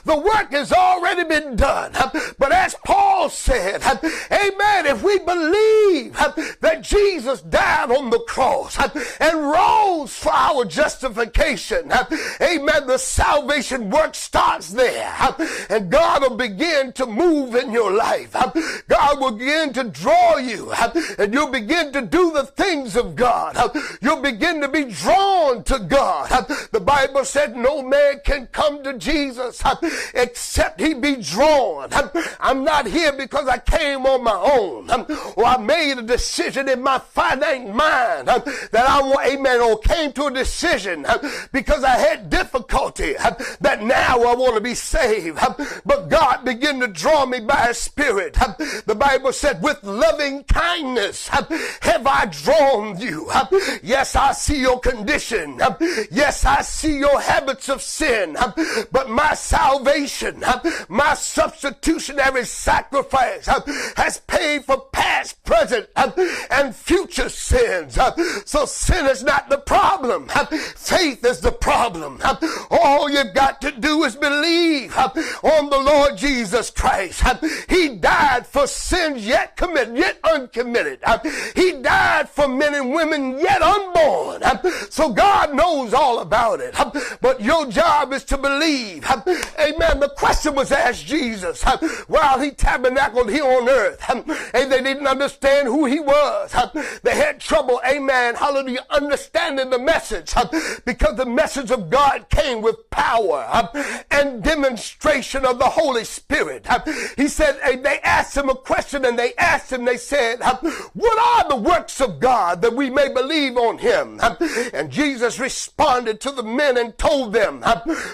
The work has already been done. But as Paul said, amen, if we believe that Jesus died on the cross and rose for our justification, amen, the salvation work starts there. And God will begin to move in your life. God will begin to draw you, and you'll begin to do the things of God. You'll begin to be drawn to God. The Bible said no man can come to Jesus except he be drawn. I'm not here because I came on my own, or I made a decision in my finite mind that I want, amen, or came to a decision because I had difficulty that now I want to be saved. But God began to draw me by his Spirit. The Bible said, with loving kindness have I drawn you. Yes, I see your condition. Yes, I see your habits of sin. But my salvation, my substitutionary sacrifice has paid for past, present, and future sins. So sin is not the problem. Faith is the problem. All you've got to do is believe on the Lord Jesus Christ. He died for sins yet committed, yet uncommitted. He died for men and women yet unborn. So God knows all about it. But your job is to believe. Amen. The question was asked Jesus while he tabernacled here on earth. And they didn't understand who he was. They had trouble, amen, hallelujah, understanding the message, because the message of God came with power and demonstration of the Holy Spirit. He said, they asked him a question, and they asked him, they said, what are the works of God that we may believe on him? And Jesus responded to the men and told them,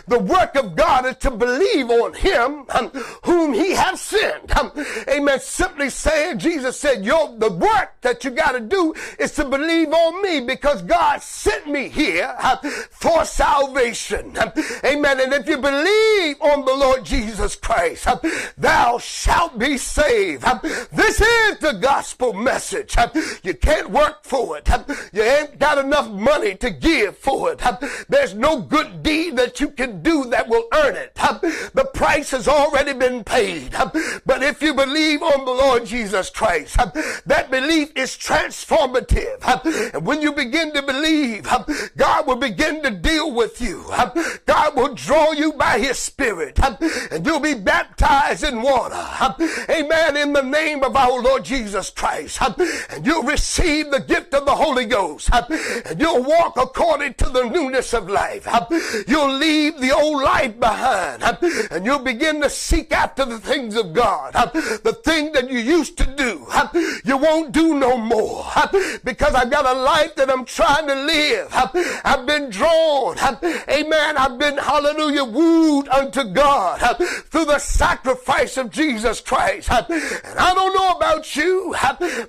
the work of God is to believe on him whom he has sent. Amen. Simply saying, Jesus said, the work that you got to do is to believe on me, because God sent me here for salvation. Amen. And if you believe on the Lord Jesus Christ, thou shalt be saved. This is the gospel message. You can't work for it. You ain't got enough money to give for it. There's no good deed that you can do that will earn it. The price has already been paid. But if you believe on the Lord Jesus Christ, that belief is transformative. And when you begin to believe, God will begin to deal with you. God will draw you by his Spirit, and you'll be baptized in water. Amen. In the name of our Lord Jesus Christ. And you'll receive the gift of the Holy Ghost. And you'll walk according to the newness of life. You'll leave the old life behind. And you'll begin to seek after the things of God. The thing that you used to do, you won't do no more. Because I've got a life that I'm trying to live. I've been drawn. Amen. I've been, hallelujah, wooed unto God through the sacrifice of Jesus Christ. And I don't know about you,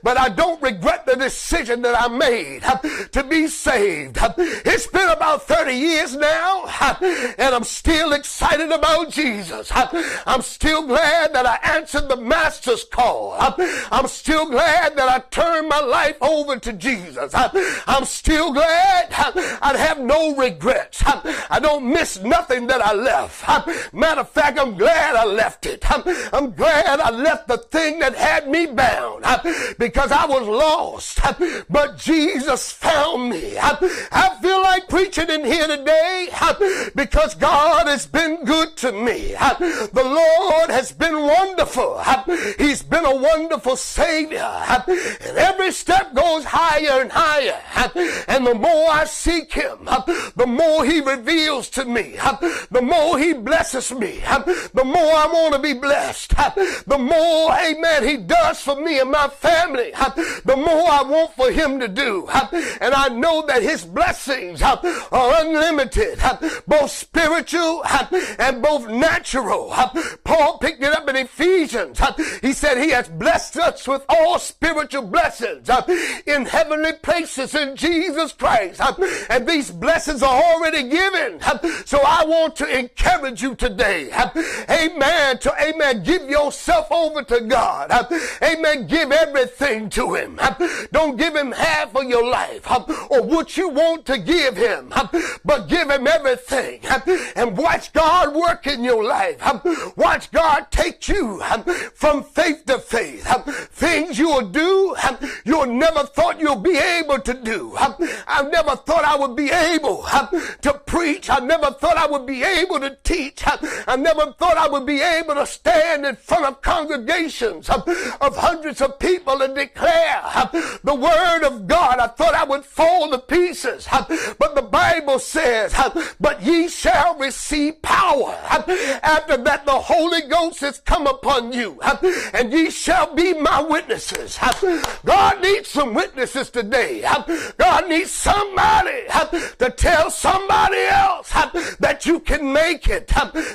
but I don't regret the decision that I made to be saved. It's been about 30 years now, and I'm still excited about Jesus. I'm still glad that I answered the Master's call. I'm still glad that I turned my life over to Jesus. I'm still glad I have no regrets. I don't miss nothing that I left. Matter of fact, I'm glad I left it. I'm glad I left the thing that had me bound, because I was lost. But Jesus found me. I feel like preaching in here today because God has been good to me. The Lord has been wonderful. He's been a wonderful Savior. And every step goes higher and higher. And the more I seek him, the more he reveals to me. The more he blesses me. The more I want to be blessed. The more, amen, he does for me and my family. The more I want for him to do. And I know that his blessings are unlimited, both spiritual and both natural. Paul picked it up in Ephesians. He said he has blessed us with all spiritual blessings in heavenly places in Jesus Christ. And these blessings are already given. So I want to encourage you today, amen, to give yourself over to God. Amen, give everything to him. Don't give him half of your life or what you want to give him, but give him everything and watch God work in your life. Watch God take you from faith to faith. Things you will do you'll never thought you'll be able to do. I never thought I would be able to preach. I never thought I would be able to teach. I never thought I would be able to stand in front of congregations of hundreds of people and declare the word of God. I thought I would fall to pieces. But the Bible says, but ye shall receive power. After that, the Holy Ghost has come upon you, and ye shall be my witnesses. God needs some witnesses today. God needs somebody to tell somebody else that you can make it,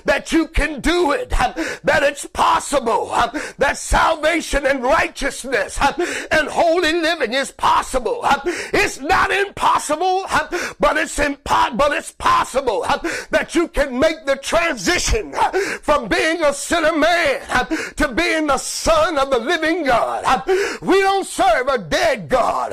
that you can do it, that it's possible, that salvation and righteousness and holy living is possible. It's not impossible, but it's possible that you can make the transition from being a sinner man to being the son of the living God. We don't serve a dead God.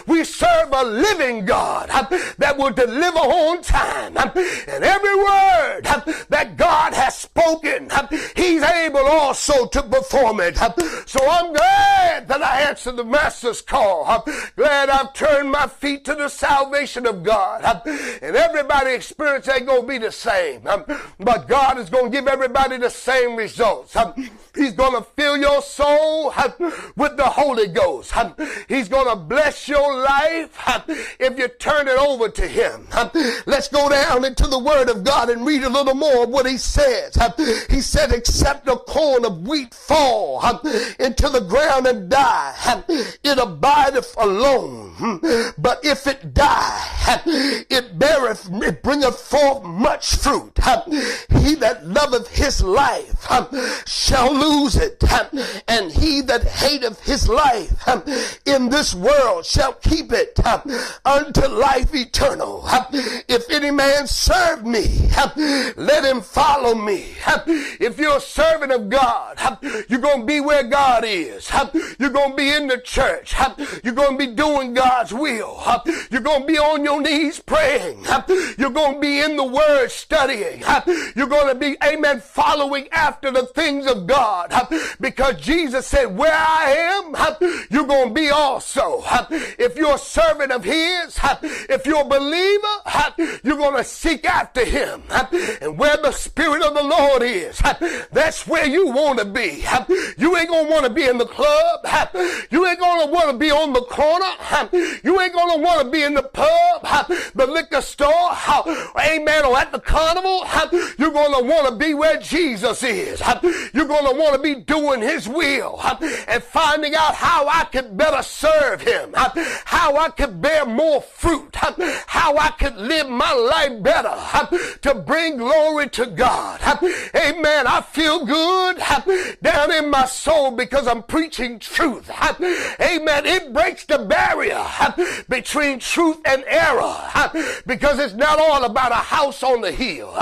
We serve a living God that will deliver on time. And every word that God has spoken, he's able also to perform it. So I'm glad that I answered the master's call. I'm glad I've turned my feet to the salvation of God. And everybody's experience ain't going to be the same. But God is going to give everybody the same results. He's going to fill your soul with the Holy Ghost. He's going to bless your life if you turn it over to him. Let's go down into the word of God and read a little more of what he says. He said, except a corn of wheat fall into the ground and die, it abideth alone. But if it die, it bringeth forth much fruit. He that loveth his life shall lose it, and he that hateth his life in this world shall keep it unto life eternal. If any man serve me, let him follow me. If you're a servant of God, you're going to be where God is. You're going to be in the church. You're going to be doing God's will. You're going to be on your knees praying. You're going to be in the word studying. You're going to be, amen, following after the things of God. Because Jesus said, where I am, you're going to be also. If you're a servant of his, if you're a believer, you're going to seek after him. And where the Spirit of the Lord is, that's where you want to be. You ain't going to want to be in the club. You ain't going to want to be on the corner. You ain't going to want to be in the pub, the liquor store, amen, or at the carnival. You're going to want to be where Jesus is. You're going to want to be doing his will and finding out how I can better serve him, how I can bear more fruit, how I can live my life better to bring glory to God. Amen. I feel good down in my soul because I'm preaching truth. Amen. It breaks the barrier between truth and error because it's not all about a house on the hill.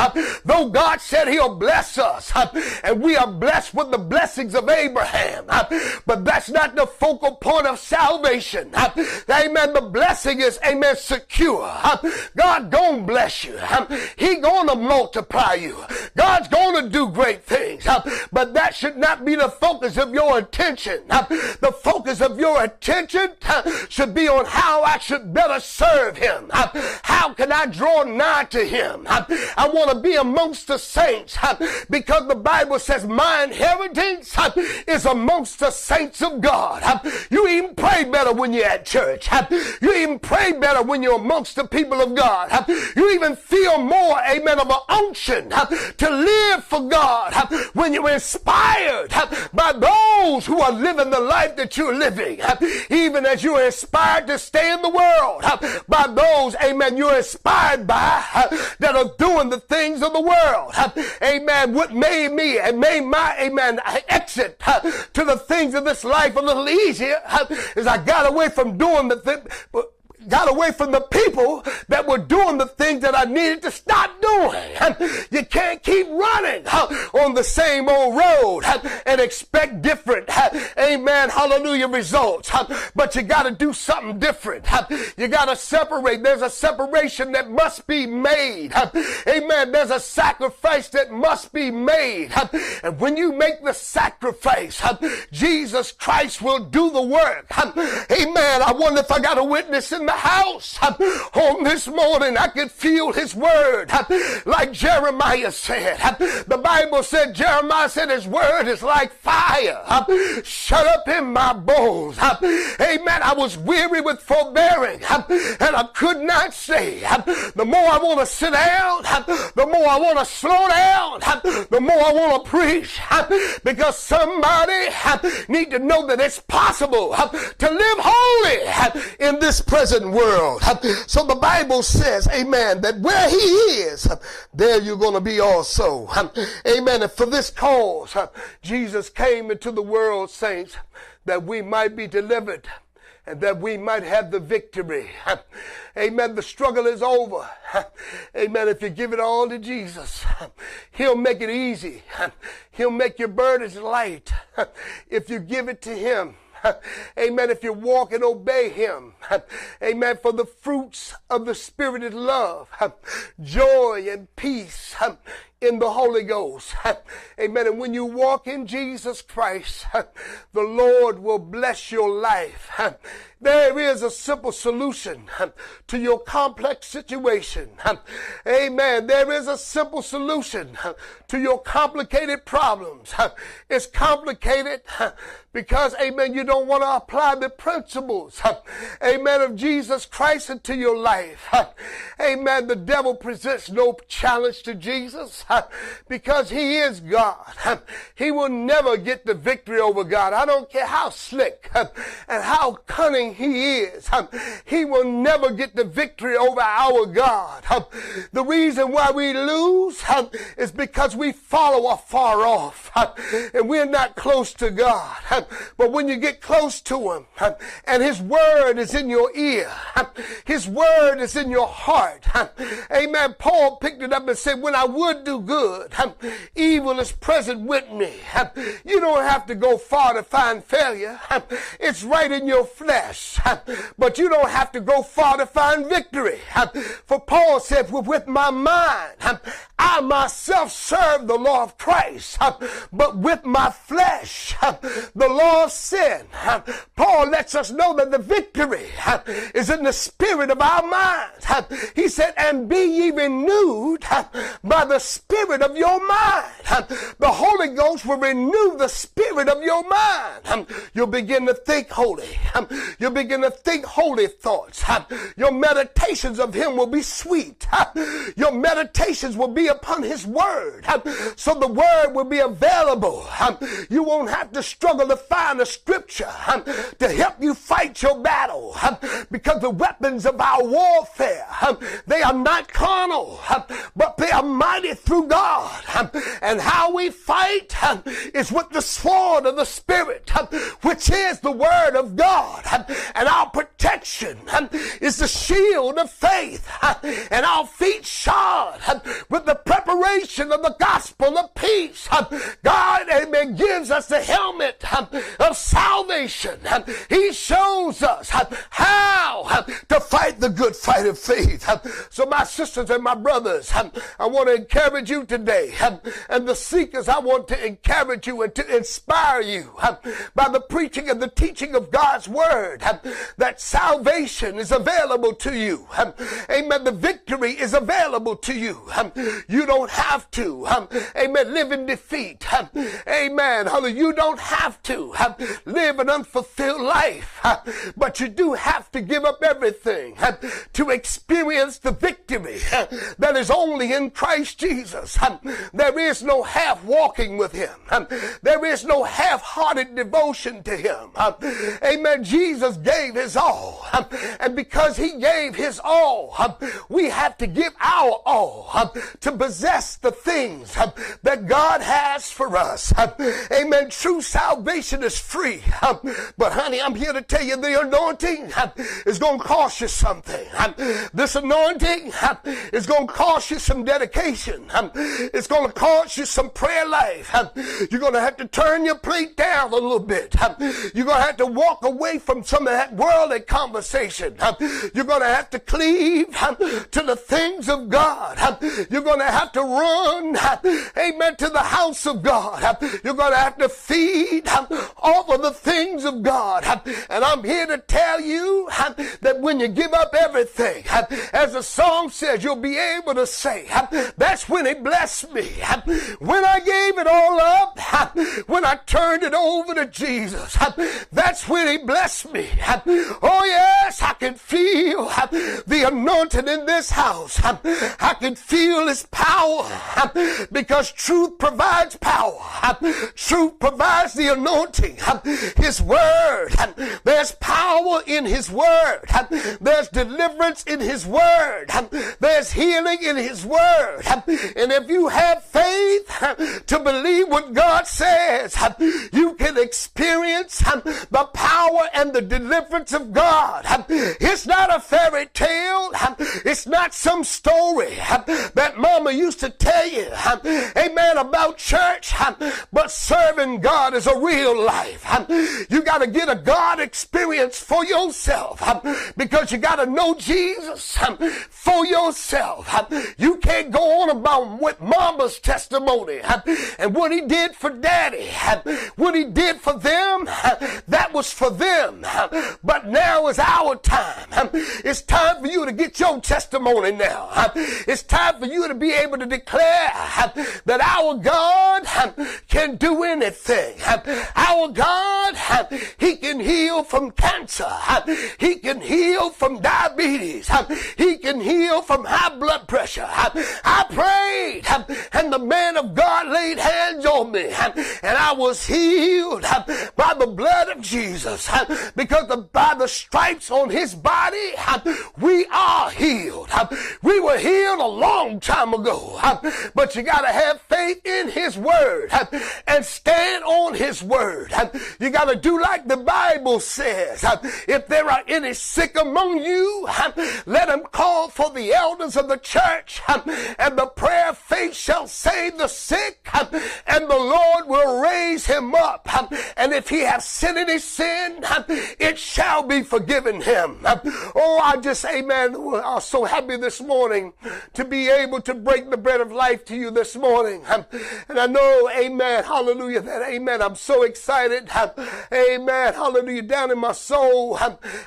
Though God said he'll bless us and we are blessed with the blessings of Abraham, but that's not the focal point of salvation. Amen. The blessing is, amen, secure. God gonna bless you. He gonna multiply you. God's gonna do great things. But that should not be the focus of your attention. The focus of your attention should be me on how I should better serve him. How can I draw nigh to him? I want to be amongst the saints because the Bible says my inheritance is amongst the saints of God. You even pray better when you're at church. You even pray better when you're amongst the people of God. You even feel more, amen, of an unction to live for God when you're inspired by those who are living the life that you're living. Even as you're inspired to stay in the world by those, amen, you're inspired by that are doing the things of the world. Amen. What made me and made my, amen, exit to the things of this life a little easier is I got away from doing the thing. Got away from the people that were doing the things that I needed to stop doing. You can't keep running on the same old road and expect different, amen, hallelujah, results. But you got to do something different. You got to separate. There's a separation that must be made. Amen. There's a sacrifice that must be made. And when you make the sacrifice, Jesus Christ will do the work. Amen. I wonder if I got a witness in the house on this morning. I could feel his word like Jeremiah said. The Bible said, Jeremiah said his word is like fire. Shut up in my bones. Amen. I was weary with forbearing and I could not say. The more I want to sit down, the more I want to slow down, the more I want to preach, because somebody need to know that it's possible to live holy in this present world. So the Bible says, amen, that where he is, there you're going to be also. Amen. And for this cause, Jesus came into the world, saints, that we might be delivered and that we might have the victory. Amen. The struggle is over. Amen. If you give it all to Jesus, he'll make it easy. He'll make your burdens light if you give it to him. Amen. If you walk and obey him. Amen. For the fruits of the Spirit is love, joy, and peace in the Holy Ghost. Amen. And when you walk in Jesus Christ, the Lord will bless your life. There is a simple solution to your complex situation. Amen. There is a simple solution to your complicated problems. It's complicated because, amen, you don't want to apply the principles, amen, of Jesus Christ into your life. Amen. The devil presents no challenge to Jesus because he is God. He will never get the victory over God. I don't care how slick and how cunning he is. He will never get the victory over our God. The reason why we lose is because we follow afar off and we're not close to God. But when you get close to him and his word is in your ear, his word is in your heart. Amen. Paul picked it up and said, when I would do good, evil is present with me. You don't have to go far to find failure. It's right in your flesh. But you don't have to go far to find victory. For Paul said, with my mind, I myself serve the law of Christ, but with my flesh, the law of sin. Paul lets us know that the victory is in the spirit of our minds. He said, and be ye renewed by the spirit of your mind. The Holy Ghost will renew the spirit of your mind. You'll begin to think holy. You'll begin to think holy thoughts. Your meditations of him will be sweet. Your meditations will be upon his word. So the word will be available. You won't have to struggle to find a scripture to help you fight your battle, because the weapons of our warfare, they are not carnal, but they are mighty through God. And how we fight is with the sword of the Spirit, which is the word of God. And our protection is the shield of faith, and our feet shod with the preparation of the gospel of peace. God, amen, gives us the helmet of salvation. He shows us how to fight the good fight. fight of faith. So my sisters and my brothers, I want to encourage you today. And the seekers, I want to encourage you and to inspire you by the preaching and the teaching of God's word, that salvation is available to you. Amen. The victory is available to you. You don't have to, amen, live in defeat. Amen. You don't have to live an unfulfilled life, but you do have to give up everything to experience the victory that is only in Christ Jesus. There is no half walking with him. There is no half-hearted devotion to him. Amen. Jesus gave his all. And because he gave his all, we have to give our all to possess the things that God has for us. Amen. True salvation is free. But honey, I'm here to tell you the anointing is going to cost you something. This anointing is going to cost you some dedication. It's going to cost you some prayer life. You're going to have to turn your plate down a little bit. You're going to have to walk away from some of that worldly conversation. You're going to have to cleave to the things of God. You're going to have to run, amen, to the house of God. You're going to have to feed off of the things of God. And I'm here to tell you that when you give up everything, as the song says, you'll be able to say, that's when he blessed me. When I gave it all up, when I turned it over to Jesus, that's when he blessed me. Oh yes, I can feel the anointing in this house. I can feel his power because truth provides power. Truth provides the anointing. His word, there's power in his word. There's deliverance in his word. There's healing in his word. And if you have faith to believe what God says, you can experience the power and the deliverance of God. It's not a fairy tale. It's not some story that mama used to tell you, amen, about church, but serving God is a real life. You got to get a God experience for yourself because you got to know Jesus for yourself. You can't go on about what mama's testimony and what he did for daddy, what he did for them, that was for them. But now is our time. It's time for you to get your testimony now. It's time for you to be able to declare that our God can do anything. Our God, he can heal from cancer. He can heal from diabetes. He can heal from high blood pressure. I prayed and the man of God laid hands on me and I was healed by the blood of Jesus because by the stripes on his body we are healed. We were healed a long time ago, but you got to have faith in his word and stand on his word. You got to do like the Bible says. If there are any sick among you, let them call for the elders of the church, and the prayer of faith shall save the sick, and the Lord will raise him up. And if he has sinned any sin, it shall be forgiven him. Oh, I just, amen, I'm so happy this morning to be able to break the bread of life to you this morning. And I know, amen, hallelujah, that, amen, I'm so excited, amen, hallelujah, down in my soul.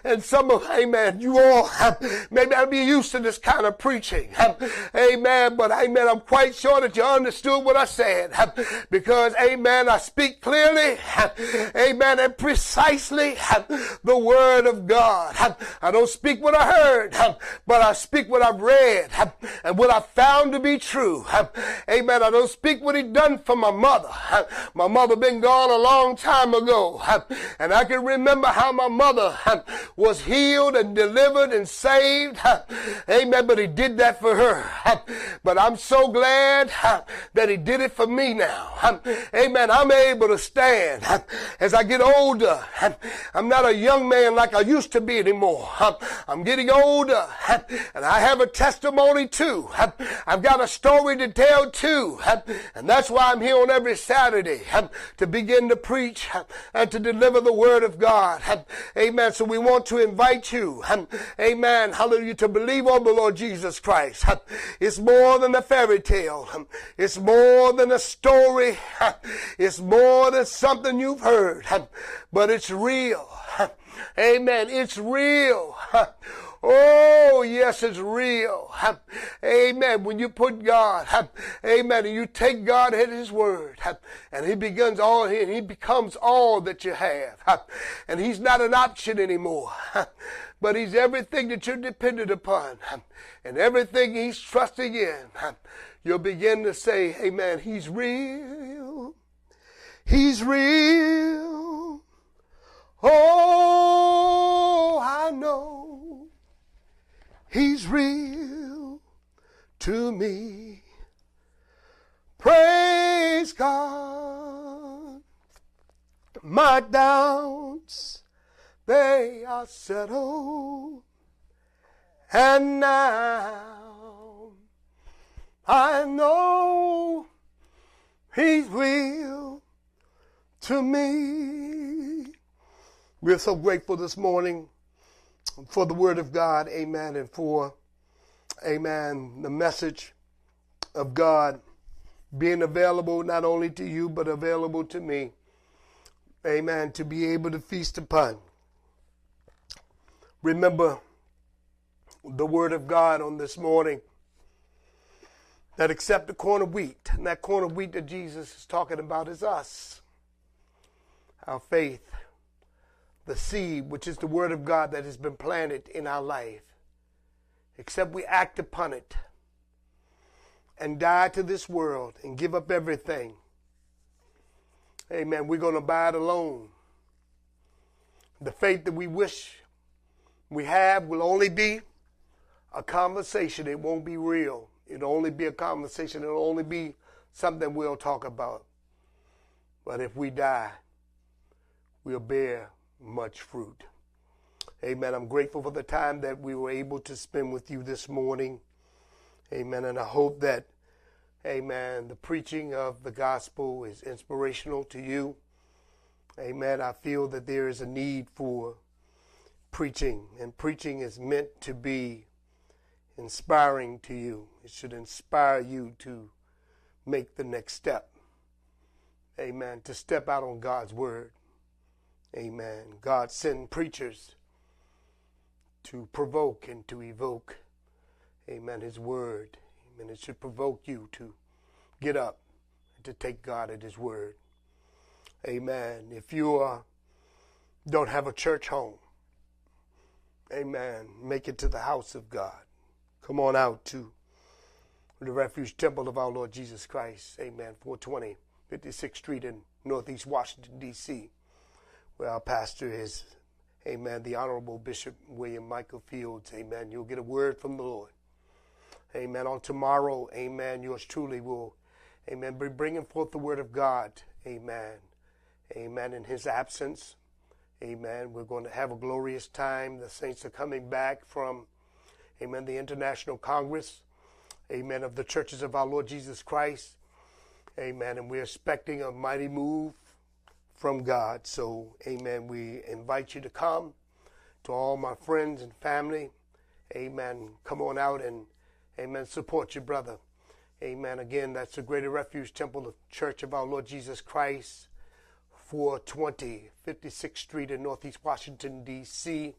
And some of, amen, you all, maybe I'll be used to this kind of preaching, amen, but, amen, I'm quite sure that you understood what I said, because, amen, I speak clearly, amen, and precisely the word of God. I don't speak what I heard, but I speak what I've read and what I found to be true. Amen. I don't speak what he done for my mother. My mother been gone a long time ago, and I can remember how my mother was healed and delivered and saved. Amen. But he did that for her. But I'm so glad that he did it for me now. Amen. I'm able to stand as I get older. I'm not a young man like I used to be anymore. anymore. I'm getting older, and I have a testimony too. I've got a story to tell too, and that's why I'm here on every Saturday to begin to preach and to deliver the word of God. Amen. So we want to invite you, amen, hallelujah, to believe on the Lord Jesus Christ. It's more than a fairy tale. It's more than a story. It's more than something you've heard, but it's real. Amen. It's real. Oh, yes, it's real. Amen. When you put God, amen, and you take God at his word, and he becomes all that you have. And he's not an option anymore, but he's everything that you're dependent upon, and everything he's trusting in. You'll begin to say, amen, he's real. He's real. Oh, I know he's real to me. Praise God. My doubts, they are settled. And now I know he's real to me. We're so grateful this morning for the word of God, amen, and for, amen, the message of God being available not only to you, but available to me, amen, to be able to feast upon. Remember the word of God on this morning, that except the corn of wheat, and that corn of wheat that Jesus is talking about is us, our faith, the seed, which is the word of God that has been planted in our life. Except we act upon it and die to this world and give up everything, amen, we're going to abide alone. The faith that we wish we have will only be a conversation. It won't be real. It'll only be a conversation. It'll only be something we'll talk about. But if we die, we'll bear much fruit. Amen. I'm grateful for the time that we were able to spend with you this morning. Amen. And I hope that, amen, the preaching of the gospel is inspirational to you. Amen. I feel that there is a need for preaching, and preaching is meant to be inspiring to you. It should inspire you to make the next step. Amen. To step out on God's word. Amen. God sent preachers to provoke and to evoke, amen, his word. Amen. It should provoke you to get up and to take God at his word. Amen. If you don't have a church home, amen, make it to the house of God. Come on out to the Refuge Temple of our Lord Jesus Christ, amen, 420 56th Street in Northeast Washington, D.C., where our pastor is, amen, the Honorable Bishop William Michael Fields, amen. You'll get a word from the Lord. Amen. On tomorrow, amen, yours truly will, amen, be bringing forth the word of God, amen. Amen. In his absence, amen, we're going to have a glorious time. The saints are coming back from, amen, the International Congress, amen, of the Churches of our Lord Jesus Christ, amen, and we're expecting a mighty move from God. So, amen, we invite you to come. To all my friends and family, amen, come on out and, amen, support your brother. Amen. Again, that's the Greater Refuge Temple of Church of our Lord Jesus Christ, 420 56th Street in Northeast Washington, D.C.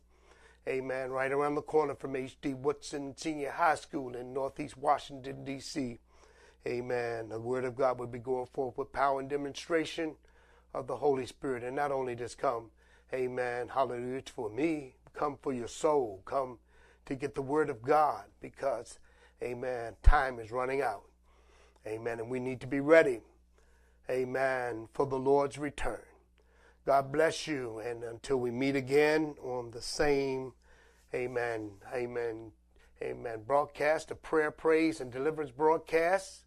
Amen. Right around the corner from H.D. Woodson Senior High School in Northeast Washington, D.C. Amen. The word of God will be going forth with power and demonstration of the Holy Spirit. And not only does come, amen, hallelujah, it's for me, come for your soul, come to get the word of God, because, amen, time is running out. Amen. And we need to be ready, amen, for the Lord's return. God bless you. And until we meet again on the same, amen, broadcast, a prayer, praise, and deliverance broadcast,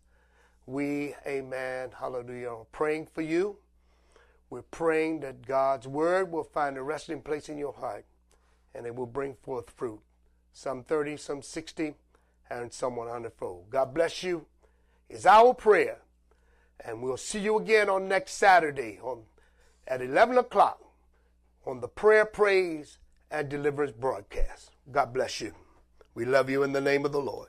we, amen, hallelujah, are praying for you. We're praying that God's word will find a resting place in your heart. and it will bring forth fruit. Some 30, some 60, and some 100-fold. God bless you. It's our prayer. And we'll see you again on next Saturday at 11 o'clock on the Prayer, Praise, and Deliverance broadcast. God bless you. We love you in the name of the Lord.